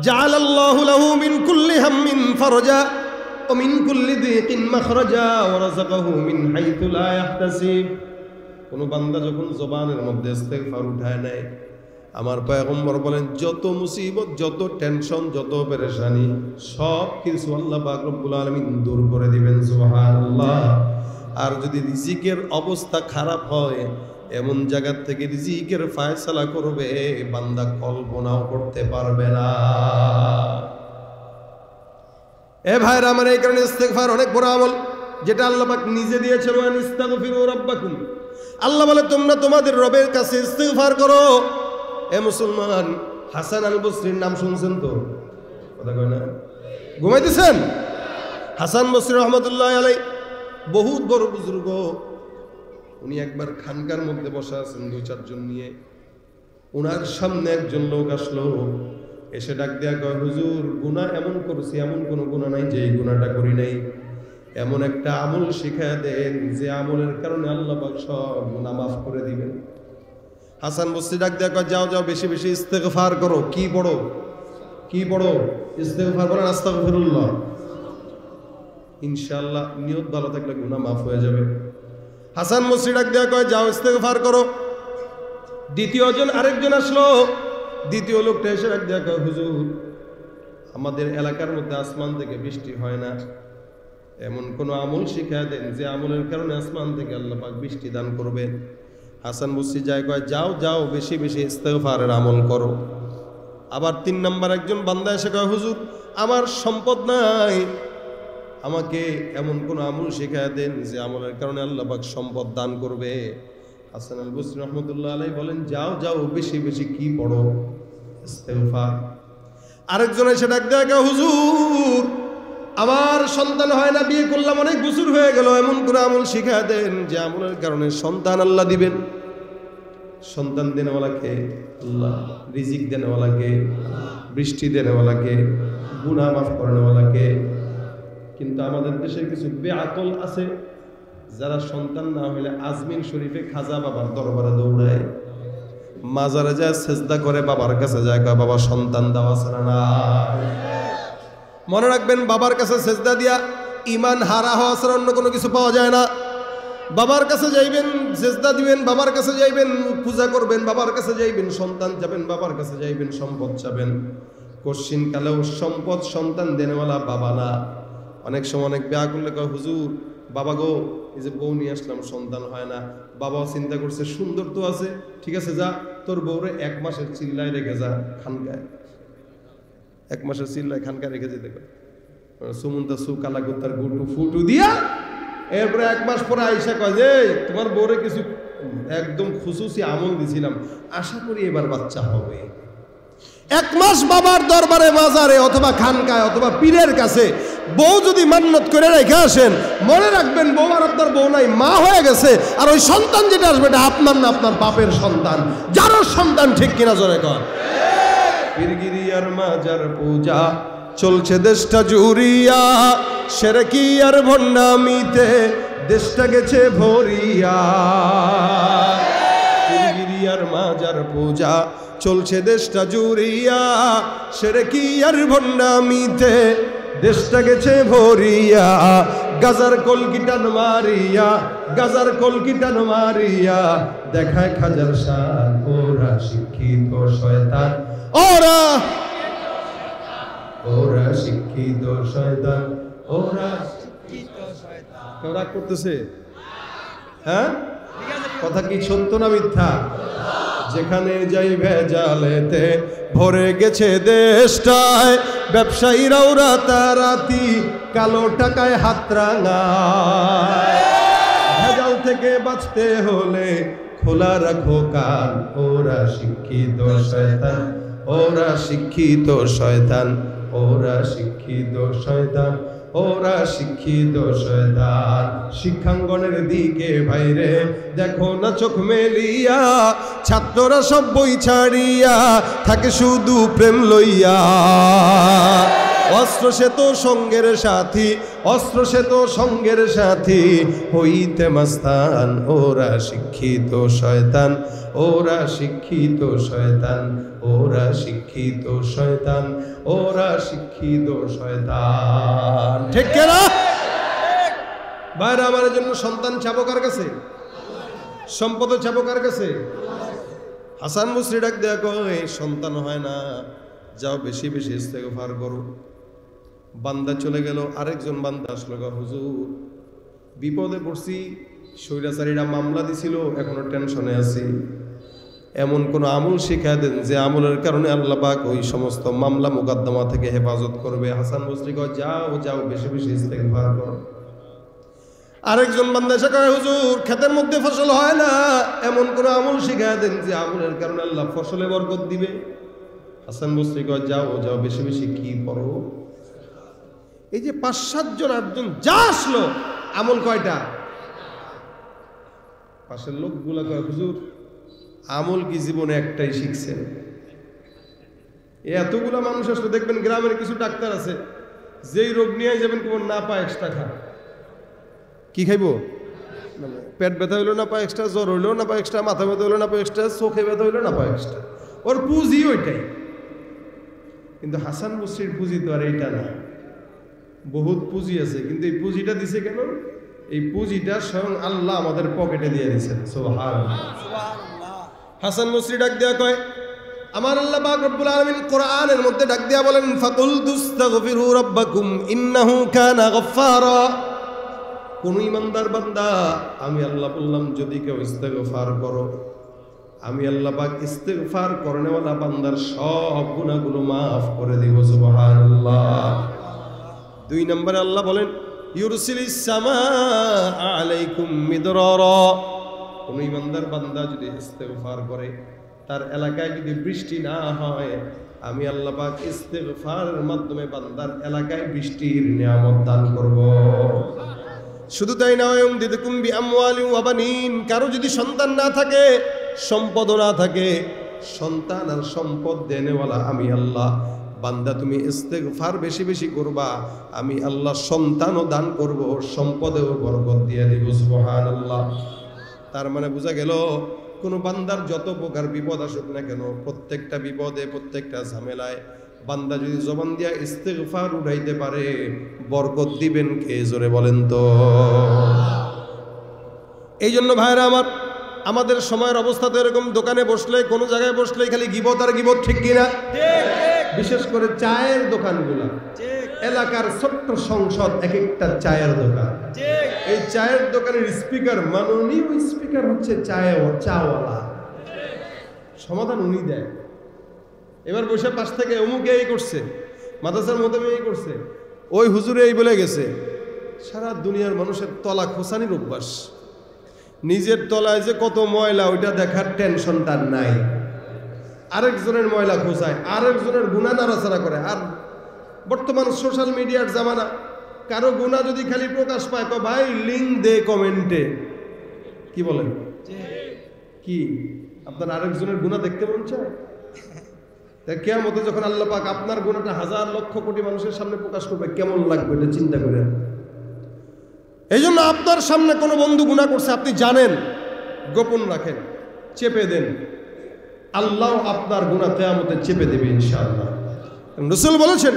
জাআলাল্লাহু লাহু মিন কুল্লি হাম্মিন ফারজা ওয়া মিন কুল্লি দিকিন মাখরাজা ওয়া রাযাকাহু মিন হাইতু লা ইয়াহতাসিব। কোন বান্দা যখন জবানের মধ্যে ইস্তিগফার উঠায় নেয়, আমার পয়গম্বর বলেন যত মুসিবত, যত টেনশন, যত পেরেশানি সব কিছু আল্লাহ পাক রব্বুল আলামিন দূর করে দিবেন। সুবহানাল্লাহ। আর যদি রিজিকের অবস্থা খারাপ হয়, এমন জায়গা থেকে রিজিকের ফয়সালা করবে বান্দা কল্পনাও করতে পারবে না। এ ভাইরা আমার, এই কারণে ইস্তিগফার অনেক বড় আমল, যেটা আল্লাহ পাক নিজে দিয়েছেন। ওয়া ইস্তাগফিরু রাব্বাকুম, আল্লাহ বলে তোমরা তোমাদের রবের কাছে ইস্তিগফার করো। এ মুসলমান, হাসান আল বসরির নাম শুনছেন তো? কথা কয় না? ঘুমাইতেছেন? হাসান বসরি রহমতুল্লাহ আলাইহি বহুত বড় বুজুর্গ। উনি একবার খানকার মধ্যে বসা আছেন 2-4 জন নিয়ে। উনার সামনে একজন লোক আসলো, এসে ডাক দেয়া কয়, হুজুর গুনাহ এমন করছি, এমন কোনো গুনাহ নাই যে এই গুনাহটা করি নাই। এমন একটা আমল শিখায় দেন যে আমলের কারণে আল্লাহ পাক সব গুনাহ মাফ করে দিবেন। হাসান বসরি ডাক দেয়া কয়, যাও যাও বেশি বেশি ইস্তিগফার করো। কি পড়ো? কি পড়ো? ইস্তিগফার করেন, আস্তাগফিরুল্লাহ। ইনশাআল্লাহ নিয়ত ভালো থাকলে গুনাহ মাফ হয়ে যাবে। হাসান বসরি ডাক দেয়া কয়, যাও ইস্তিগফার করো। আরেকজন আসলো। দ্বিতীয় লোকটা এসে ডাক দেয়া কয়, হুজুর আমাদের এলাকার মধ্যে আসমান থেকে বৃষ্টি হয় না, এমন কোন আমল শিখায় দেন যে আমলের কারণে আসমান থেকে আল্লাহ পাক বৃষ্টি দান করবে। হাসান বসরি যায় কয়, যাও যাও বেশি বেশি ইস্তিগফারের আমল করো। আবার 3 নম্বর একজন বান্দা এসে কয়, হুজুর আমার সম্পদ নাই, আমাকে এমন কোন আমল শেখায় দেন যে আমলের কারণে আল্লাহ পাক সম্পদ দান করবে। হাসান আল বসরি রহমতুল্লাহ আলাইহি বলেন, যাও যাও বেশি বেশি কি পড়ো, ইস্তেগফার। আরেকজন এসে ডাক দেয়, হুজুর আমার সন্তান হয় না, বিয়ে করলাম অনেক বছর হয়ে গেল, এমন কোন আমল শিখায় দেন যে আমলের কারণে সন্তান আল্লাহ দিবেন। সন্তান দেনেওয়ালাকে আল্লাহ, রিজিক দেনেওয়ালাকে, বৃষ্টি দেনেওয়ালাকে, গুনাহ মাফ করেনেওয়ালাকে। কিন্তু আমাদের দেশে কিছু বেআকল আছে যারা সন্তান না হইলে আজমির শরীফে খাজা বাবার দরবারে দৌড়ায়, মাজারে যায় সেজদা করে, বাবার কাছে যায় কয় বাবা সন্তান দেওয়া ছাড়া না। মনে রাখবেন, বাবার কাছে সেজদা দিয়া ইমান হারা হওয়া ছাড়া অন্য কোনো কিছু পাওয়া যায় না। বাবার কাছে যাইবেন, সেজদা দিবেন, বাবার কাছে যাইবেন, পূজা করবেন, বাবার কাছে যাইবেন, সন্তান যাবেন, বাবার কাছে যাইবেন, সম্পদ চাবেন। কশিন কালেও সম্পদ সন্তান দেনেওয়ালা বাবা না। অনেক সময় অনেক বিয়া করলে কয়, হুজুর বাবা গো এই যে বউ নিয়ে আসলাম সন্তান হয় না। বাবাও চিন্তা করছে সুন্দর তো আছে, ঠিক আছে যা তোর বউরে 1 মাসের চিল্লায় রেখে যা খানকায়, 1 মাসের চিল্লায় খানকায় রেখে যেতে কয়। সুমন্তা সু কালাকুত্তার গুটু ফুটু দিয়া এরপরে 1 মাস পরে আইসা কয় যে তোমার বউরে কিছু একদম খুশুসি আমল দিছিলাম, আশা করি এবার বাচ্চা হবে। 1 মাস বাবার দরবারে, মাজারে অথবা খানকায় অথবা পীরের কাছে বউ যদি মান্নত করে রেখে আসেন, মনে রাখবেন বউ আর আপনার বউ নাই, মা হয়ে গেছে। আর ওই সন্তান যেটা আসবে এটা আপনার না, আপনার বাপের সন্তান, যারও সন্তান। ঠিক কিনা জোরে কর। পীরগিরি আর মাজার পূজা চলছে দেশটা জুড়িয়া, শিরকি আর ভণ্ডামিতে দেশটা গেছে ভরিয়া। পীরগিরি আর মাজার পূজা চলছে দেশটা জুড়িয়া, শিরকি আর ভণ্ডামিতে দেশটা গেছে ভরিয়া। গাজার কলকিটান মারিয়া, গাজার কলকিটান মারিয়া দেখায় খাজার শান। ওরা শিক্ষিত শয়তান, ওরা ওরা শিক্ষিত শয়তান, ওরা শিক্ষিত শয়তান। ওরা করতেছে, হ্যাঁ কথা কি সত্য না মিথ্যা? যেখানে যাই ভেজালেতে ভরে গেছে দেশটায়, ব্যবসায়ীরাও রাতারাতি কালো টাকায় হাত রাঙায়। ভেজাল থেকে বাঁচতে হলে খোলা রাখো কান। ওরা শিক্ষিত শয়তান, ওরা শিক্ষিত শয়তান, ওরা শিক্ষিত শয়তান, ওরা শিক্ষিত শয়তান। শিক্ষাঙ্গনের দিকে ভাইরে দেখো না চোখ মেলিয়া, ছাত্ররা সব বই ছাড়িয়া থাকে শুধু প্রেম লইয়া। অস্ত্র সে তো সঙ্গের সাথী, অস্ত্র সে তো সঙ্গের সাথী হইতে মাস্তান। ওরা শিক্ষিত শয়তান, ওরা শিক্ষিত শয়তান, ওরা শিক্ষিত শয়তান, ওরা শিক্ষিত শয়তান। ঠিক না ভাইরা? আমার জন্য সন্তান চাবো কার কাছে? সম্পদ চাবো কার কাছে? হাসান বসরি ডাক দেয়া কয়, সন্তান হয় না, যাও বেশি বেশি ইস্তেগফার করো। বান্দা চলে গেল, আরেকজন বান্দা আসলো, হুজুর বিপদে পড়ছি, স্বৈরাচারীরা মামলা দিছিল, এখনো টেনশনে আছি, এমন কোন আমল শিখায় দেন যে আমলের কারণে আল্লাহ পাক ওই সমস্ত মামলা মুকদ্দমা থেকে হেফাজত করবে। হাসান বসরি কয়, যাও যাও বেশি বেশি ইস্তেগফার করো। আরেকজন বান্দা এসে কয়, হুজুর ক্ষেতের মধ্যে ফসল হয় না, এমন কোন আমল শিখায় দেন যে আমলের কারণে আল্লাহ ফসলে বরকত দিবে। হাসান বসরি কয়, যাও যাও বেশি বেশি কি পড়ো। এই যে 5-7 জন 8 জন যা আসলো, আমল কয়টা? পাশের লোকগুলা কয়, হুজুর আমল কি জীবনে একটাই শিখছেন? এতগুলা মানুষ আসলে দেখবেন গ্রামের কিছু ডাক্তার আছে, যেই রোগ নিয়ে যাবেন কেমন না পায় এক্সট্রা খা। কি খাইবো? পেট ব্যথা হইলো না পায় এক্সট্রা, জ্বর হইলো না পায় এক্সট্রা, মাথা ব্যথা হইলো না পায় এক্সট্রা, চোখে ব্যথা হইলো না পায় এক্সট্রা। ওর পুঁজি ওইটাই। কিন্তু হাসান বসরির পুঁজি তো আর এইটা না, বহুত পুঁজি আছে। কিন্তু এই পুঁজিটা দিছে কেন? এই পুঁজিটা স্বয়ং আল্লাহ আমাদের পকেটে দিয়ে দিয়েছেন। সুবহানাল্লাহ। হাসান বসরি ডাক দেয়া কয়, আমার আল্লাহ পাক রব্বুল আলামিন কোরআনের মধ্যে ডাক দেয়া বলেন, ফাকুল তুস্তাগফিরু রাব্বাকুম ইন্নাহু কানা গফফারা। কোন ইমানদার বান্দা, আমি আল্লাহ বললাম যদি কেউ ইস্তেগফার করো, আমি আল্লাহ পাক ইস্তেগফার করনেওয়ালা বান্দার সব গুনাহগুলো মাফ করে দিব। সুবহানাল্লাহ। 2 নম্বরে আল্লাহ বলেন, ইউরসিলিস সামা আলাইকুম মিদরারা। কোন ইমানদার বান্দা যদি ইস্তেগফার করে, তার এলাকায় যদি বৃষ্টি না হয়, আমি আল্লাহ পাক ইস্তেগফারের মাধ্যমে বান্দার এলাকায় বৃষ্টির নিয়ামত দান করব। শুধু তাই নয়, ইউমদিদকুম বিআমওয়ালিন ওয়া বানিন। কারো যদি সন্তান না থাকে, সম্পদ না থাকে, সন্তান আর সম্পদ দেনেওয়ালা আমি আল্লাহ। বান্দা তুমি ইস্তেগফার বেশি বেশি করবা, আমি আল্লাহ সন্তানও দান করব, সম্পদেও বরকত দিয়ে দিব। সুবহানাল্লাহ। তার মানে বোঝা গেল, কোন বান্দার যত প্রকার বিপদ আসুক না কেন, প্রত্যেকটা বিপদে, প্রত্যেকটা ঝামেলায় বান্দা যদি জবান দিয়া ইস্তেগফার উঠাইতে পারে, বরকত দিবেন কে? জোরে বলেন তো। এই জন্য ভাইরা আমার, আমাদের সময়ের অবস্থা তো এরকম, দোকানে বসলে, কোনো জায়গায় বসলে খালি গিবত আর গিবত, ঠিক কিনা? বিশেষ করে চায়ের দোকানগুলো, এলাকার ছোট্ট সংসদ এক একটা চায়ের দোকান। এই চায়ের দোকানের স্পিকার, মাননীয় স্পিকার হচ্ছে চাওয়ালা। সমাধান উনি দেয়। এবার বসে পাশ থেকে অমুকে এই করছে, মাদ্রাসার মধ্যে এই করছে, ওই হুজুরে এই বলে গেছে। সারা দুনিয়ার মানুষের তলা খোসানির অভ্যাস। নিজের তলায় যে কত ময়লা, ওইটা দেখার টেনশন তার নাই। আরেকজনের ময়লা খোঁচায়, আরেকজনের গুনাহ নাড়াচাড়া করে। আর বর্তমান সোশ্যাল মিডিয়ার জামানা, কারো গুনাহ যদি খালি প্রকাশ পায়, ভাই লিঙ্ক দে কমেন্টে। কি বলেন? কি আপনার আরেকজনের গুনাহ দেখতে মন চায়? কিয়ামতে যখন আল্লাহ পাক আপনার গুনাহটা হাজার লক্ষ কোটি মানুষের সামনে প্রকাশ করবে, কেমন লাগবে এটা চিন্তা করেন। এই জন্য আপনার সামনে কোনো বন্ধু গুনাহ করছে, আপনি জানেন, গোপন রাখেন, চেপে দেন। আল্লাহ আপনার গুনাহ কিয়ামতে চেপে দেবে ইনশাআল্লাহ। রাসূল বলেছেন,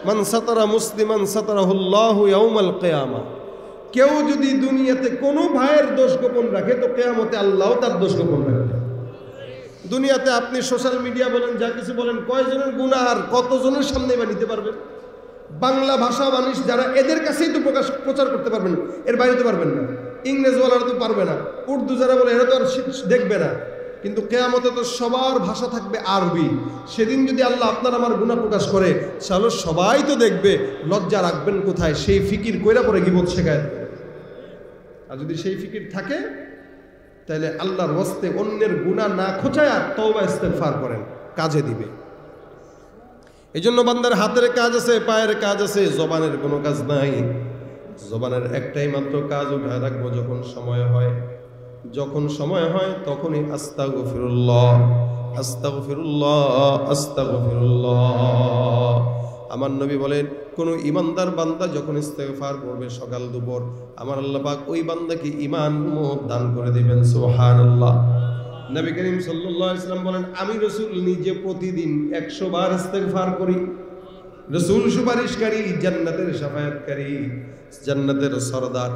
মান সাতারা মুসলিমান সাতারাহুল্লাহু ইয়াউমাল কিয়ামা। কেউ যদি দুনিয়াতে কোনো ভাইয়ের দোষ গোপন রাখে, তো কিয়ামতে আল্লাহ তার দোষ গোপন রাখবে। দুনিয়াতে আপনি সোশ্যাল মিডিয়া বলেন, যা কিছু বলেন, কয়জনের গুনাহ আর কতজনের সামনে বা নিতে পারবেন? বাংলা ভাষা মানুষ যারা, এদের কাছেই তো প্রচার করতে পারবেন, এর বাইরে তো পারবেন না। ইংরেজি বলারা তো পারবে না, উর্দু যারা বলে এরা তো আর দেখবে না। কিন্তু কিয়ামতে তো সবার ভাষা থাকবে আরবি। সেদিন যদি আল্লাহ আপনার আমার গুনাহ প্রকাশ করে, তাহলে সবাই তো দেখবে, লজ্জা রাখবেন কোথায়? সেই ফিকির কইরা পরে গীবত শেখায় দেবে। আর যদি সেই ফিকির থাকে, তাহলে আল্লাহর ওয়াস্তে অন্যের গুনাহ না খোঁচায়া তওবা ইস্তেগফার করেন, কাজে দিবে। এই জন্য বান্দার হাতের কাজ আছে, পায়ের কাজ আছে, জবানের কোনো কাজ নাই। জবানের একটাই মাত্র কাজ, উঠে রাখবো যখন সময় হয়। যখন সময় হয় তখনই আস্তাগফিরুল্লাহ, আস্তাগফিরুল্লাহ, আস্তাগফিরুল্লাহ। আমার নবী বলেন, কোন ইমানদার বান্দা যখন ইস্তেগফার করবে সকাল দুপুর, আমার আল্লাহ পাক ওই বান্দাকে ঈমান দান করে দিবেন। সুবহানাল্লাহ। নবী করিম সাল্লাল্লাহু আলাইহি ওয়াসাল্লাম বলেন, আমি রাসূল নিজে প্রতিদিন 100 বার ইস্তেগফার করি। রাসূল সুপারিশকারী, জান্নাতের শাফায়াতকারী, জান্নাতের সরদার।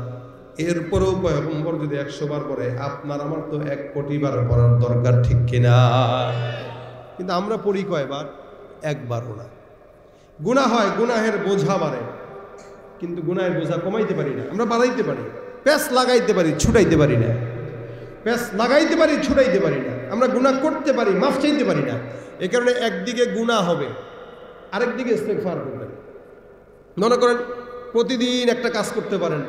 এরপরেও পয়গম্বর যদি 100 বার পড়ে, আপনার আমার তো 1 কোটি বার পড়ার দরকার, ঠিক কিনা? কিন্তু আমরা পড়ি কয়বার? একবারও না। গুনাহ হয়, গুনাহের বোঝা বাড়ে, কিন্তু গুনাহের বোঝা কমাইতে পারি না। আমরা বাড়াইতে পারি, প্যাঁচ লাগাইতে পারি, ছুটাইতে পারি না। প্যাঁচ লাগাইতে পারি, ছুটাইতে পারি না। আমরা গুনাহ করতে পারি, মাফ চাইতে পারি না। এই কারণে একদিকে গুনাহ হবে, আরেকদিকে ইস্তেগফার করবেন। মনে করেন প্রতিদিন একটা কাজ করতে পারেন,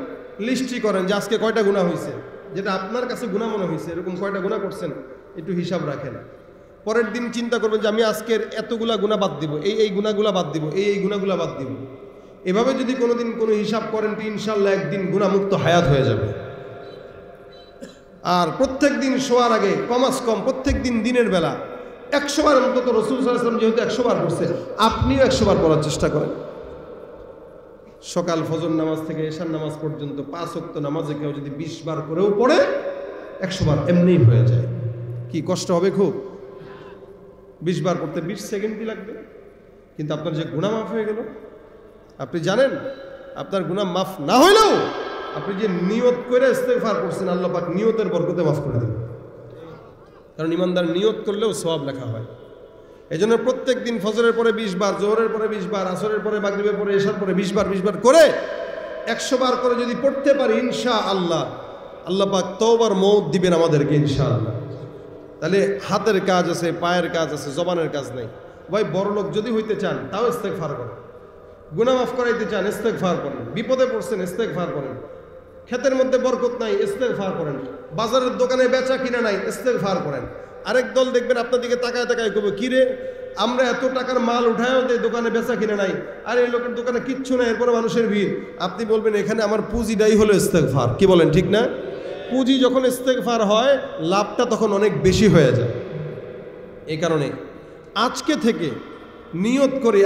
লিস্টই করেন যে আজকে কয়টা গুনাহ হয়েছে, যেটা আপনার কাছে গুনাহ মনে হয়েছে, এরকম কয়টা গুনাহ করছেন একটু হিসাব রাখেন। পরের দিন চিন্তা করবেন যে আমি আজকের এতগুলা গুনাহ বাদ দিব, এই গুনাহগুলা বাদ দিব, এই গুনাহগুলা বাদ দিব। এভাবে যদি কোনোদিন কোনো হিসাব করেন, তো ইনশাল্লাহ একদিন গুনাহমুক্ত হায়াত হয়ে যাবে। আর প্রত্যেক দিন শোয়ার আগে কমাস কম প্রত্যেক দিন দিনের বেলা 100 বার অন্তত, রাসূল সাল্লাল্লাহু আলাইহি ওয়াসাল্লাম যেহেতু 100 বার করছে, আপনিও 100 বার পড়ার চেষ্টা করেন। সকাল ফজর নামাজ থেকে এশার নামাজ পর্যন্ত 5 ওয়াক্ত নামাজে কেউ যদি 20 বার করেও পড়ে, 100 বার এমনিই হয়ে যায়। কি কষ্ট হবে খুব? 20 বার পড়তে 20 সেকেন্ডই লাগবে, কিন্তু আপনার যে গুনাহ মাফ হয়ে গেল। আপনি জানেন, আপনার গুনাহ মাফ না হইলেও আপনি যে নিয়ত করে ইস্তেগফার করছেন, আল্লাহ পাক নিয়তের বরকতে মাফ করে দেবেন। কারণ ইমানদার নিয়ত করলেও সওয়াব লেখা হয়। এই জন্য প্রত্যেক দিন ফজরের পরে 20 বার, জোহরের পরে 20 বার, আসরের পরে, মাগরিবের পরে, এশার পরে 20 বার 20 বার করে 100 বার করে যদি পড়তে পারি, ইনশাআল্লাহ আল্লাহ পাক তওবার মওত দিবেন আমাদেরকে ইনশাআল্লাহ। তাহলে হাতের কাজ আছে, পায়ের কাজ আছে, জবানের কাজ নেই। ভাই বড় লোক যদি হইতে চান, তাও ইস্তেগফার করেন। গুনাহ মাফ করাইতে চান, ইস্তেগফার করেন। বিপদে পড়ছেন, ইস্তেগফার করেন। ক্ষেতের মধ্যে বরকত নাই, ইস্তেগফার করেন। বাজারের দোকানে বেচা কিনা নাই, ইস্তেগফার করেন। আরেক দল দেখবেন আপনার দিকে তাকায় তাকায় কবে, কি রে আমরা এত টাকার মাল উঠায়ও দেয়, দোকানে বেচা কিনা নাই, আর এই লোকের দোকানে কিচ্ছু নাই, এরপরে মানুষের ভিড়। আপনি বলবেন এখানে আমার পুঁজিটাই হলো ইস্তেগফার। কি বলেন, ঠিক না? পুঁজি যখন ইস্তেগফার হয়, লাভটা তখন অনেক বেশি হয়ে যায়। এই কারণে আজকে থেকে নিয়ত করি,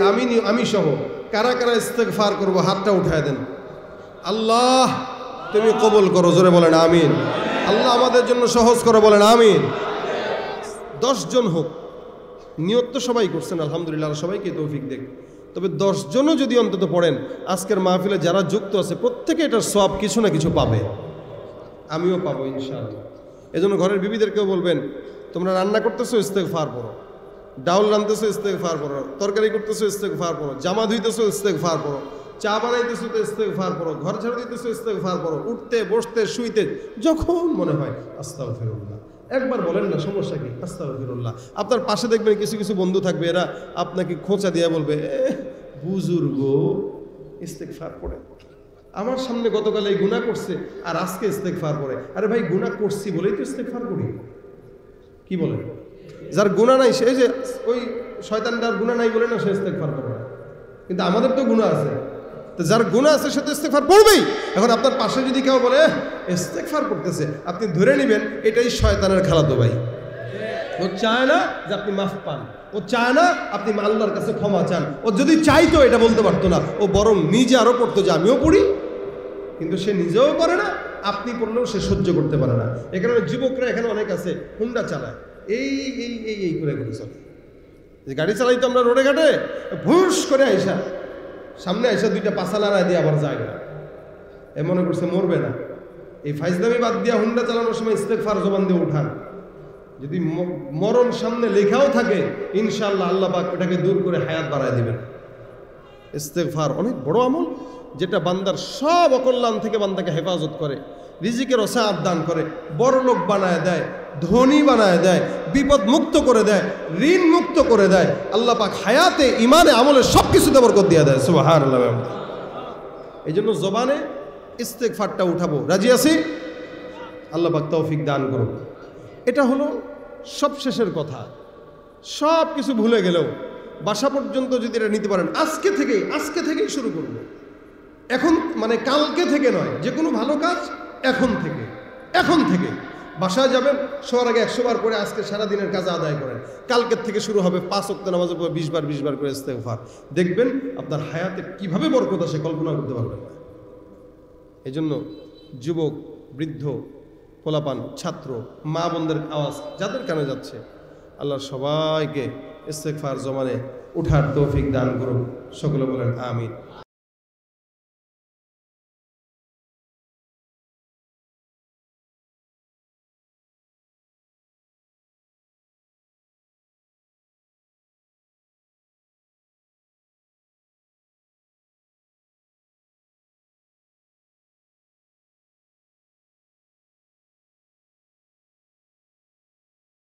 আমি সহ কারা কারা ইস্তেগফার করবো, হাতটা উঠায় দেন। আল্লাহ তুমি কবুল করো, জোরে বলেন আমিন। আল্লাহ আমাদের জন্য সহজ করো, বলেন আমিন। 10 জন হোক, নিয়ত তো সবাই করছেন আলহামদুলিল্লাহ, সবাইকে তৌফিক দেখ। তবে 10 জনও যদি অন্তত পড়েন, আজকের মাহফিলে যারা যুক্ত আছে প্রত্যেকে এটার সওয়াব কিছু না কিছু পাবে, আমিও পাবো ইনশাআল্লাহ। এজন্য ঘরের বিবিদেরকেও বলবেন, তোমরা রান্না করতেছো ইস্তেগফার পড়ো, ডাউল রাঁধতেছো ইস্তেগফার পড়ো, তরকারি করতেছো ইস্তেগফার পড়ো, জামা ধুইতেছো ইস্তেগফার পড়ো, চা বানাইতেছো তো ইস্তেগফার পড়ো, ঘর ঝাড়ু দিতেছো ইস্তেগফার পড়ো, উঠতে বসতে শুইতে যখন মনে হয় আস্তাগফিরুল্লাহ একবার বলেন না, সমস্যা কি? আস্তাগফিরুল্লাহ। আপনার পাশে দেখবেন কিছু কিছু বন্ধু থাকবে, এরা আপনাকে খোঁচা দিয়ে বলবে, বুজুর্গ ইস্তেগফার পড়ে, আমার সামনে গতকাল এই গুনাহ করছে আর আজকে ইস্তেগফার পড়ে। আরে ভাই, গুনাহ করছি বলেই তো ইস্তেগফার করি। কি বলেন? যার গুনাহ নাই সে, যে ওই শয়তানটার গুনাহ নাই বলে না সে ইস্তেগফার করবে না, কিন্তু আমাদের তো গুনাহ আছে। তো যার গুনাহ আছে সে তো ইস্তেগফার পড়বেই। এখন আপনার পাশে যদি কেউ বলে ইস্তেগফার করতেছে, আপনি ধরে নেবেন এটাই শয়তানের খালাতো ভাই। ও চায় না যে আপনি মাফ পান, ও চায় না আপনি আল্লাহর কাছে ক্ষমা চান। ও যদি চাইতো এটা বলতে পারতো না, ও বরং নিজে আরো পড়তো যে আমিও পড়ি, কিন্তু সে নিজেও পড়ে না, আপনি পড়লেও সে সহ্য করতে পারে না। এ কারণে যুবকরা এখানে অনেক আছে হুন্ডা চালায়, এই এই এই এই করে করে চলে। যে গাড়ি চালাই তো আমরা রোডে ঘাটে, ভুস করে আইসা সামনে আইসা দুইটা পাছা লড়াই দিয়ে আবার যায় না, এ মনে করছে মরবে না। এই ফাইজলামি বাদ দিয়া হুন্ডা চালানোর সময় ইস্তেগফার জবান দিয়ে উঠান। যদি মরণ সামনে লেখাও থাকে, ইনশাআল্লাহ আল্লাহ পাক ওটাকে দূর করে হায়াত বাড়ায় দিবেন। ইস্তেগফার অনেক বড় আমল, যেটা বান্দার সব অকল্যাণ থেকে বান্দাকে হেফাজত করে, রিজিকের ওসাআত দান করে, বড় লোক বানায় দেয়, ধনী বানায় দেয়, বিপদ মুক্ত করে দেয়, ঋণ মুক্ত করে দেয়। আল্লাহ পাক হায়াতে, ইমানে, আমলে সব কিছুতে বরকত দিয়ে দেয়। সুবহানাল্লাহ। এই জন্য জবানে ইস্তেগফারটা উঠাবো, রাজি আছি? আল্লাহ পাক তৌফিক দান করুন। এটা হলো সব শেষের কথা। সব কিছু ভুলে গেলেও বাসা পর্যন্ত যদি এটা নিতে পারেন, আজকে থেকেই শুরু করবো। এখন মানে কালকে থেকে নয়, যে কোনো ভালো কাজ এখন থেকে বাসায় যাবেন, শোয়ার আগে 100 বার করে আজকে সারাদিনের কাজ আদায় করেন। কালকের থেকে শুরু হবে 5 ওয়াক্ত নামাজের পর 20 বার করে ইস্তেগফার। দেখবেন আপনার হায়াতে কিভাবে বরকত আসে কল্পনা করতে পারবেন না। এই জন্য যুবক, বৃদ্ধ, পোলাপান, ছাত্র, মা বোনদের আওয়াজ যাদের কানে যাচ্ছে, আল্লাহ সবাইকে ইস্তেগফার জমানে উঠার তৌফিক দান করুন। সকলে বলেন আমিন।